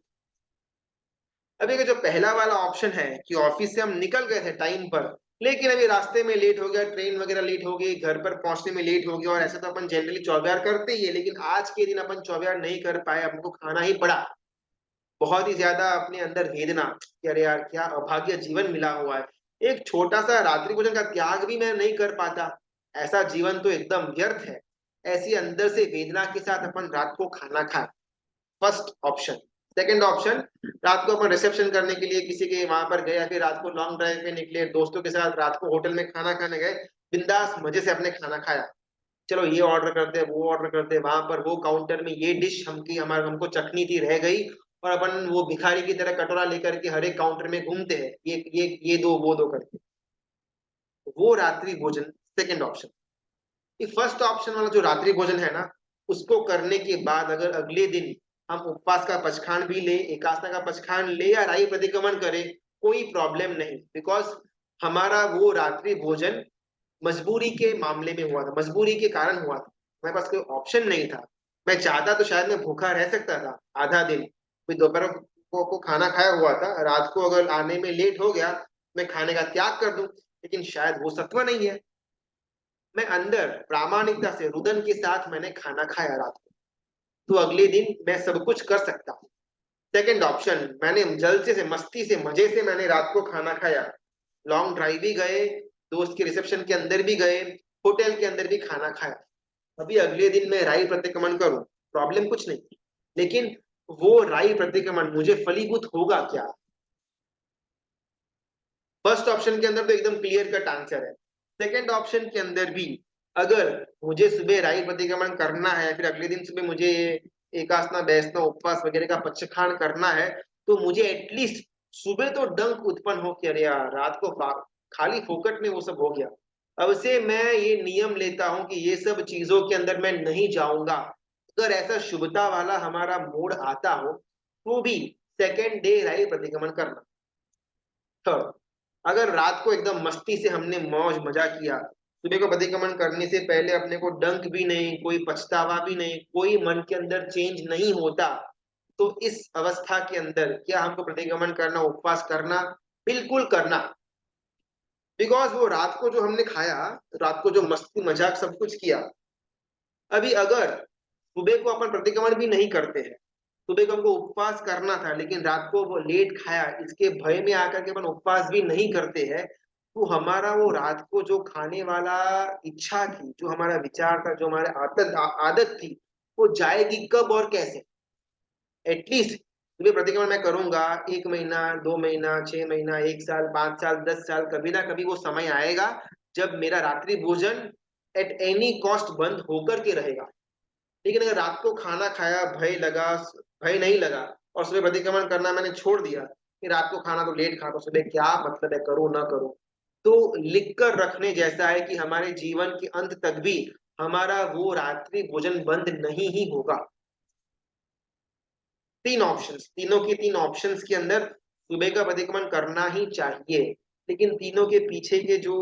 अभी का जो पहला वाला ऑप्शन है कि ऑफिस से हम निकल गए थे टाइम पर, लेकिन अभी रास्ते में लेट हो गया, ट्रेन वगैरह लेट हो गई, घर पर पहुंचने में लेट हो गया, और ऐसा तो अपन जनरली चौबियार करते ही है, लेकिन आज के दिन अपन चौबियार नहीं कर पाए, हमको खाना ही पड़ा। बहुत ही ज्यादा अपने अंदर वेदना कि अरे यार क्या अभाग्य जीवन मिला हुआ है, एक छोटा सा रात्रि भोजन का त्याग भी मैं नहीं कर पाता, ऐसा जीवन तो एकदम व्यर्थ है। ऐसी अंदर से वेदना के साथ अपन रात को खाना खाए, फर्स्ट ऑप्शन। सेकंड ऑप्शन, रात को अपन रिसेप्शन करने के लिए किसी के वहां पर गए, या फिर रात को लॉन्ग ड्राइव पे निकले, दोस्तों के साथ रात को होटल में खाना खाने गए, बिंदास मजे से अपने खाना खाया, चलो ये ऑर्डर करते हैं, वो ऑर्डर करते हैं, वहां पर वो काउंटर में ये डिश हमको चखनी थी, रह गई, और अपन वो भिखारी की तरह कटोरा लेकर के हर एक काउंटर में घूमते हैं, ये दो वो दो करके, वो रात्रि भोजन सेकंड ऑप्शन। ये फर्स्ट ऑप्शन वाला जो रात्रि भोजन है ना, उसको करने के बाद अगर अगले दिन हम उपवास का पचखान भी ले, एकासना का पचखान ले, या राई प्रतिक्रमण करें, कोई प्रॉब्लम नहीं, बिकॉज हमारा वो रात्रि भोजन मजबूरी के मामले में हुआ था, मजबूरी के कारण हुआ था, मेरे पास कोई ऑप्शन नहीं था। मैं चाहता तो शायद मैं भूखा रह सकता था आधा दिन, फिर दोपहर को खाना खाया हुआ था, रात को अगर आने में लेट हो गया मैं खाने का त्याग कर दूं, लेकिन शायद वो सत्व नहीं है। मैं अंदर प्रामाणिकता से रुदन के साथ मैंने खाना खाया रात को, तो अगले दिन मैं सब कुछ कर सकता हूँ। सेकंड ऑप्शन, मैंने जलसे से मस्ती से मजे से मैंने रात को खाना खाया, लॉन्ग ड्राइव भी गए, दोस्त के रिसेप्शन के अंदर भी गए, होटल के अंदर भी खाना खाया, अभी अगले दिन मैं राई प्रतिक्रमण करूं, प्रॉब्लम कुछ नहीं, लेकिन वो राई प्रतिक्रमण मुझे फलीभूत होगा क्या? फर्स्ट ऑप्शन के अंदर तो एकदम क्लियर कट आंसर है। सेकंड ऑप्शन के अंदर भी अगर मुझे सुबह राई प्रतिक्रमण करना है, फिर अगले दिन सुबह मुझे एकासना बैसना उपवास वगैरह का पचखान करना है, तो मुझे एटलीस्ट सुबह तो डंक उत्पन्न हो कि अरे यार रात को खाली फोकट में वो सब हो गया, अब से मैं ये नियम लेता हूं कि ये सब चीजों के अंदर मैं नहीं जाऊंगा। अगर ऐसा शुभता वाला हमारा मूड आता हो तो भी सेकेंड डे राई प्रतिक्रमण करना। थर्ड, अगर रात को एकदम मस्ती से हमने मौज मजा किया, सुबह को प्रतिक्रमण करने से पहले अपने को डंक भी नहीं, कोई पछतावा भी नहीं, कोई मन के अंदर चेंज नहीं होता, तो इस अवस्था के अंदर क्या हमको प्रतिक्रमण करना, उपवास करना? बिल्कुल करना, बिकॉज वो रात को जो हमने खाया, रात को जो मस्ती मजाक सब कुछ किया, अभी अगर सुबह को अपन प्रतिक्रमण भी नहीं करते हैं, सुबह को हमको उपवास करना था लेकिन रात को वो लेट खाया, इसके भय में आकर के अपन उपवास भी नहीं करते हैं, तो हमारा वो रात को जो खाने वाला इच्छा थी, जो हमारा विचार था, जो हमारे आदत थी, वो जाएगी कब और कैसे? एटलीस्ट सुबह प्रतिक्रमण मैं करूंगा, 1 महीना, 2 महीना, 6 महीना, 1 साल, 5 साल, 10 साल, कभी ना कभी वो समय आएगा जब मेरा रात्रि भोजन एट एनी कॉस्ट बंद होकर के रहेगा। लेकिन अगर रात को खाना खाया, भय नहीं लगा, और सुबह प्रतिक्रमण करना मैंने छोड़ दिया कि रात को खाना तो लेट खा, तो सुबह क्या मतलब है, करो ना करो, तो लिख कर रखने जैसा है कि हमारे जीवन के अंत तक भी हमारा वो रात्रि भोजन बंद नहीं ही होगा। तीन ऑप्शंस, तीनों के तीन ऑप्शंस के अंदर सुबह का प्रतिक्रमण करना ही चाहिए, लेकिन तीनों के पीछे के जो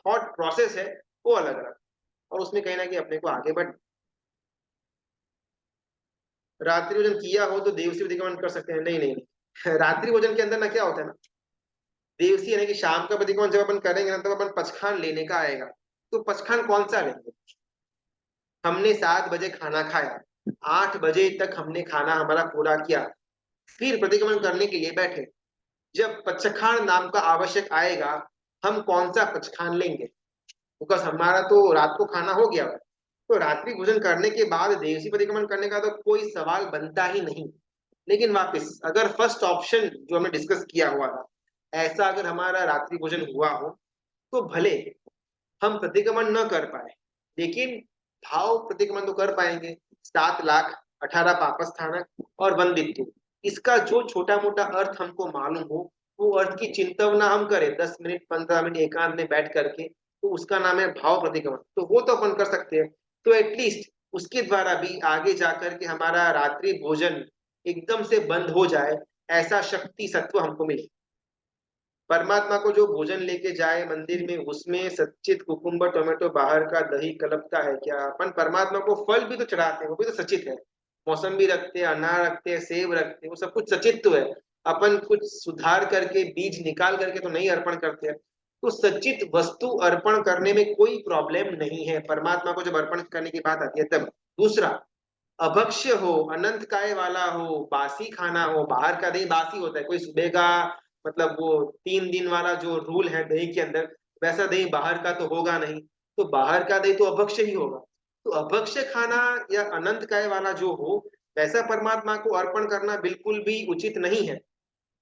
थॉट प्रोसेस है वो अलग अलग। और उसमें कहीं ना कहीं अपने को आगे बढ़। रात्रि भोजन किया हो तो देवसी प्रतिक्रमण कर सकते हैं, नहीं नहीं नहीं। रात्रि भोजन के अंदर ना क्या होता है ना, देवसी यानी कि शाम का प्रतिक्रमण जब अपन करेंगे ना, तब अपन पचखान लेने का आएगा। तो पचखान कौन सा लेंगे? हमने 7 बजे खाना खाया, 8 बजे तक हमने खाना हमारा पूरा किया, फिर प्रतिक्रमण करने के लिए बैठे। जब पचखान नाम का आवश्यक आएगा, हम कौन सा पचखान लेंगे? बिकॉज हमारा तो रात को खाना हो गया है। तो रात्रि भोजन करने के बाद देवसी परिक्रमण करने का तो कोई सवाल बनता ही नहीं। लेकिन वापस अगर फर्स्ट ऑप्शन जो हमने डिस्कस किया हुआ था, ऐसा अगर हमारा रात्रि भोजन हुआ हो, तो भले हम प्रतिक्रमण न कर पाए, लेकिन भाव प्रतिक्रमण तो कर पाएंगे। 7 लाख, 18 पापस्थानक और वंदित्व, इसका जो छोटा मोटा अर्थ हमको मालूम हो, वो अर्थ की चिंतवना हम करें 10 मिनट 15 मिनट एकांत में बैठ करके, तो उसका नाम है भाव प्रतिक्रमण। तो वो तो अपन कर सकते हैं। तो एटलीस्ट उसके द्वारा भी आगे जाकर के हमारा रात्रि भोजन एकदम से बंद हो जाए, ऐसा शक्ति सत्व हमको मिले। परमात्मा को जो भोजन लेके जाए मंदिर में, उसमें सच्चित कुकुम्बर टोमेटो, बाहर का दही कलपता है क्या? अपन परमात्मा को फल भी तो चढ़ाते हैं, वो भी तो सचित है। मौसम्बी रखते हैं, अनार रखते हैं, सेब रखते हैं, वो सब कुछ सचित तो है। अपन कुछ सुधार करके बीज निकाल करके तो नहीं अर्पण करते हैं। तो सचित वस्तु अर्पण करने में कोई प्रॉब्लम नहीं है, परमात्मा को जब अर्पण करने की बात आती है तब। दूसरा, अभक्ष्य हो, अनंत काय वाला हो, बासी खाना हो, बाहर का दही बासी होता है, कोई सुबह का मतलब वो 3 दिन वाला जो रूल है दही के अंदर, वैसा दही बाहर का तो होगा नहीं। तो बाहर का दही तो अभक्ष्य ही होगा। तो अभक्ष्य खाना या अनंत काय वाला जो हो, वैसा परमात्मा को अर्पण करना बिल्कुल भी उचित नहीं है।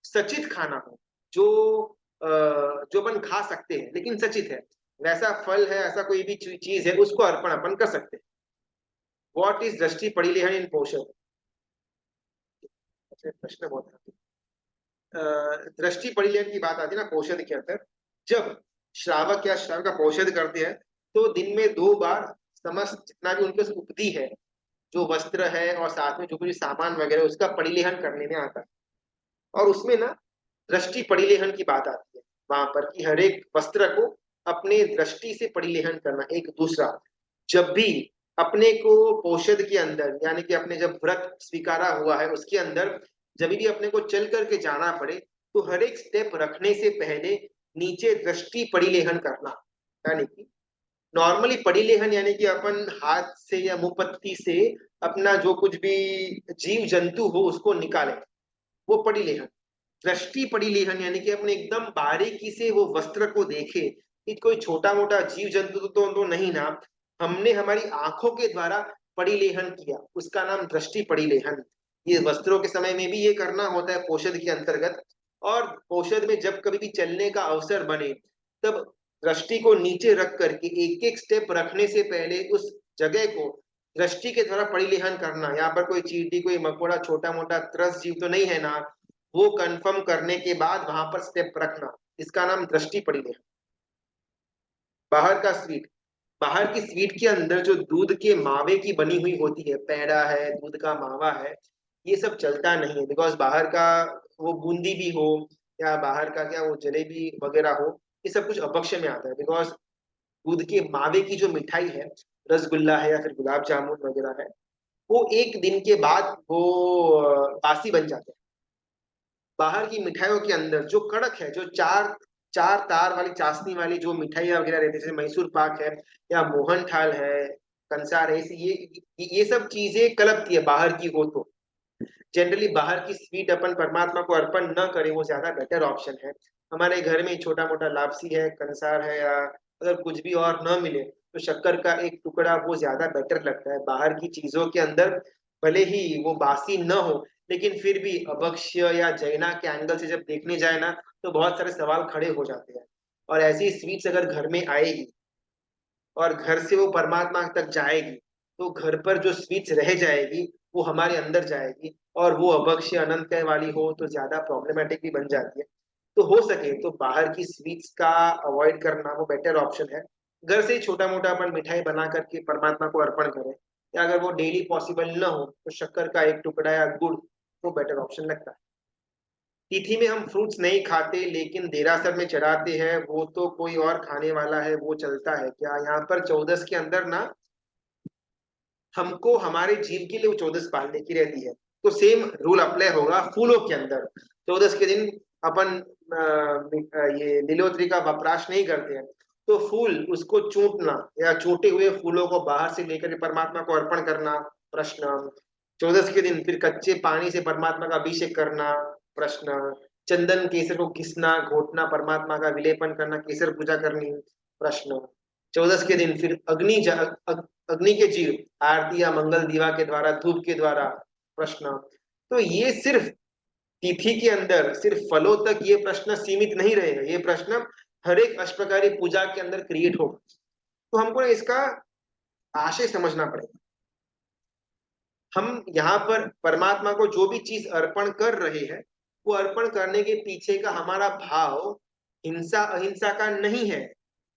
सचित खाना हो, जो जो अपन खा सकते हैं लेकिन सचित है, वैसा फल है, ऐसा कोई भी चीज है, उसको अर्पण अपन कर सकते हैं। व्हाट इज दृष्टि परिलेहन इन पोषण? अच्छा, प्रश्न बहुत है। दृष्टि परिलेहन की बात आती है ना पोषण के अंदर, जब श्रावक या श्राविका पोषण करते हैं, तो दिन में 2 बार समस्त जितना भी उनके उपदी है, जो वस्त्र है और साथ में जो भी सामान वगैरह, उसका परिलेहन करने में आता है। और उसमें ना दृष्टि परिलेहन की बात आती है वहां पर, कि हर एक वस्त्र को अपने दृष्टि से परिलेहन करना। एक दूसरा, जब भी अपने को पोषद के अंदर, यानी कि अपने जब व्रत स्वीकारा हुआ है उसके अंदर, जब भी अपने को चल करके जाना पड़े, तो हर एक स्टेप रखने से पहले नीचे दृष्टि परिलेहन करना। यानी कि नॉर्मली परिलेहन यानी कि अपन हाथ से या मुपत्ति से अपना जो कुछ भी जीव जंतु हो उसको निकाले, वो परिलेहन। दृष्टि परिलेहन यानी कि अपने एकदम बारीकी से वो वस्त्र को देखे, कि कोई छोटा मोटा जीव जंतु तो नहीं ना, हमने हमारी आंखों के द्वारा परिलेहन किया, उसका नाम दृष्टि परिलेहन। ये वस्त्रों के समय में भी ये करना होता है पोषद के अंतर्गत। और पोषद में जब कभी भी चलने का अवसर बने, तब दृष्टि को नीचे रख करके एक एक स्टेप रखने से पहले उस जगह को दृष्टि के द्वारा परिलेहन करना। यहाँ पर कोई चींटी, कोई मकोड़ा, छोटा मोटा त्रस्त जीव तो नहीं है ना, वो कंफर्म करने के बाद वहां पर स्टेप रखना, इसका नाम दृष्टि परिलेहन। बाहर का स्वीट, बाहर की स्वीट के अंदर जो दूध के मावे की बनी हुई होती है, पेड़ा है, दूध का मावा है, ये सब चलता नहीं है। बिकॉज बाहर का वो बूंदी भी हो या बाहर का क्या वो जलेबी वगैरह हो, ये सब कुछ अपक्ष में आता है। बिकॉज दूध के मावे की जो मिठाई है, रसगुल्ला है या फिर गुलाब जामुन वगैरह है, वो एक दिन के बाद वो बासी बन जाते हैं। बाहर की मिठाइयों के अंदर जो कड़क है, जो चार चार तार वाली चाशनी वाली जो मिठाइयाँ वगैरह रहती है, जैसे मैसूर पाक है या मोहन थाल है, कंसार है, ये सब चीजें कलपती है बाहर की हो तो। जनरली बाहर की स्वीट अपन परमात्मा को अर्पण न करें, वो ज्यादा बेटर ऑप्शन है। हमारे घर में छोटा मोटा लापसी है, कंसार है, या अगर कुछ भी और न मिले तो शक्कर का एक टुकड़ा वो ज्यादा बेटर लगता है। बाहर की चीजों के अंदर भले ही वो बासी न हो, लेकिन फिर भी अभक्ष्य या जैना के एंगल से जब देखने जाए ना, तो बहुत सारे सवाल खड़े हो जाते हैं। और ऐसी स्वीट्स अगर घर में आएगी और घर से वो परमात्मा तक जाएगी, तो घर पर जो स्वीट्स रह जाएगी वो हमारे अंदर जाएगी, और वो अभक्ष्य अनंत कय वाली हो तो ज्यादा प्रॉब्लमेटिक भी बन जाती है। तो हो सके तो बाहर की स्वीट्स का अवॉइड करना वो बेटर ऑप्शन है। घर से ही छोटा मोटा अपन मिठाई बना करके परमात्मा को अर्पण करें, या अगर वो डेली पॉसिबल न हो तो शक्कर का एक टुकड़ा या गुड़, वो बेटर ऑप्शन लगता है। तिथि में हम फ्रूट्स नहीं खाते लेकिन देरासर में चढ़ाते हैं, वो तो कोई और खाने वाला है, वो चलता है क्या? यहाँ पर 14 के अंदर ना हमको हमारे जीव के लिए वो 14 पालने की रहती है। तो सेम रूल अप्लाई होगा फूलों के अंदर। 14 के दिन अपन ये नीलोत्री का वपराश नहीं करते हैं। तो फूल उसको चूंटना या चूंटे हुए फूलों को बाहर से लेकर के परमात्मा को अर्पण करना, प्रश्न। 14 के दिन फिर कच्चे पानी से परमात्मा का अभिषेक करना, प्रश्न। चंदन केसर को घिसना, घोटना, परमात्मा का विलेपन करना, केसर पूजा करनी, प्रश्न। 14 के दिन फिर अग्नि के जीव आरती या मंगल दीवा के द्वारा, धूप के द्वारा, प्रश्न। तो ये सिर्फ तिथि के अंदर सिर्फ फलों तक ये प्रश्न सीमित नहीं रहेगा, ये प्रश्न हर एक अष्टप्रकारी पूजा के अंदर क्रिएट होगा। तो हमको इसका आशय समझना पड़ेगा। हम यहाँ पर परमात्मा को जो भी चीज अर्पण कर रहे हैं, वो अर्पण करने के पीछे का हमारा भाव हिंसा अहिंसा का नहीं है,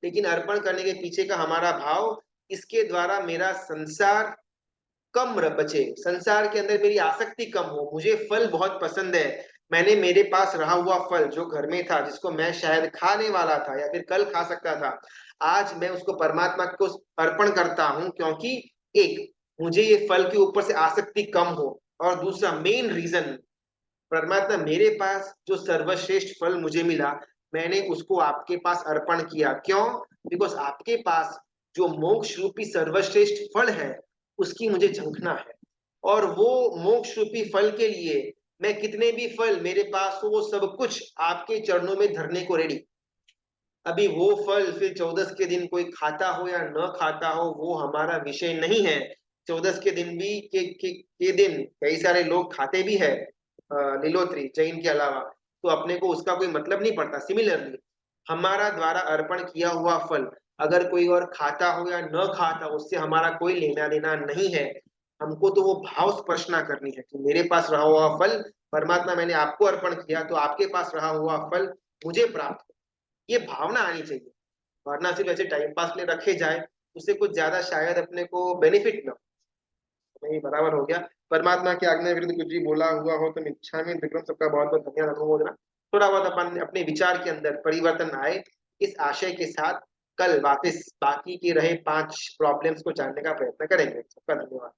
लेकिन अर्पण करने के पीछे का हमारा भाव इसके द्वारा मेरा संसार कम बचे, संसार के अंदर मेरी आसक्ति कम हो। मुझे फल बहुत पसंद है, मैंने मेरे पास रहा हुआ फल जो घर में था, जिसको मैं शायद खाने वाला था या फिर कल खा सकता था, आज मैं उसको परमात्मा को अर्पण करता हूं, क्योंकि एक मुझे ये फल के ऊपर से आसक्ति कम हो, और दूसरा मेन रीजन, परमात्मा मेरे पास जो सर्वश्रेष्ठ फल मुझे मिला, मैंने उसको आपके पास अर्पण किया। क्यों? बिकॉज आपके पास जो मोक्ष रूपी सर्वश्रेष्ठ फल है, उसकी मुझे झंखना है। और वो मोक्ष रूपी फल के लिए मैं कितने भी फल मेरे पास हो, वो सब कुछ आपके चरणों में धरने को रेडी। अभी वो फल फिर 14 के दिन कोई खाता हो या न खाता हो, वो हमारा विषय नहीं है। 14 के दिन भी के दिन कई सारे लोग खाते भी है नीलोत्री जैन के अलावा, तो अपने को उसका कोई मतलब नहीं पड़ता। सिमिलरली हमारा द्वारा अर्पण किया हुआ फल अगर कोई और खाता हो या न खाता, उससे हमारा कोई लेना देना नहीं है। हमको तो वो भाव स्पर्शना करनी है कि मेरे पास रहा हुआ फल परमात्मा मैंने आपको अर्पण किया, तो आपके पास रहा हुआ फल मुझे प्राप्त हो, ये भावना आनी चाहिए। वरना सिर्फ ऐसे टाइम पास के लिए रखे जाए, उससे कुछ ज्यादा शायद अपने को बेनिफिट ना हो। नहीं, बराबर हो गया। परमात्मा की आज्ञा विरुद्ध कुछ भी बोला हुआ हो तो इच्छा में विक्रम, सबका बहुत बहुत धन्यवाद अनुमोदना। थोड़ा बहुत अपन अपने विचार के अंदर परिवर्तन आए, इस आशय के साथ कल वापस बाकी के रहे 5 प्रॉब्लम्स को जानने का प्रयत्न करेंगे। सबका धन्यवाद।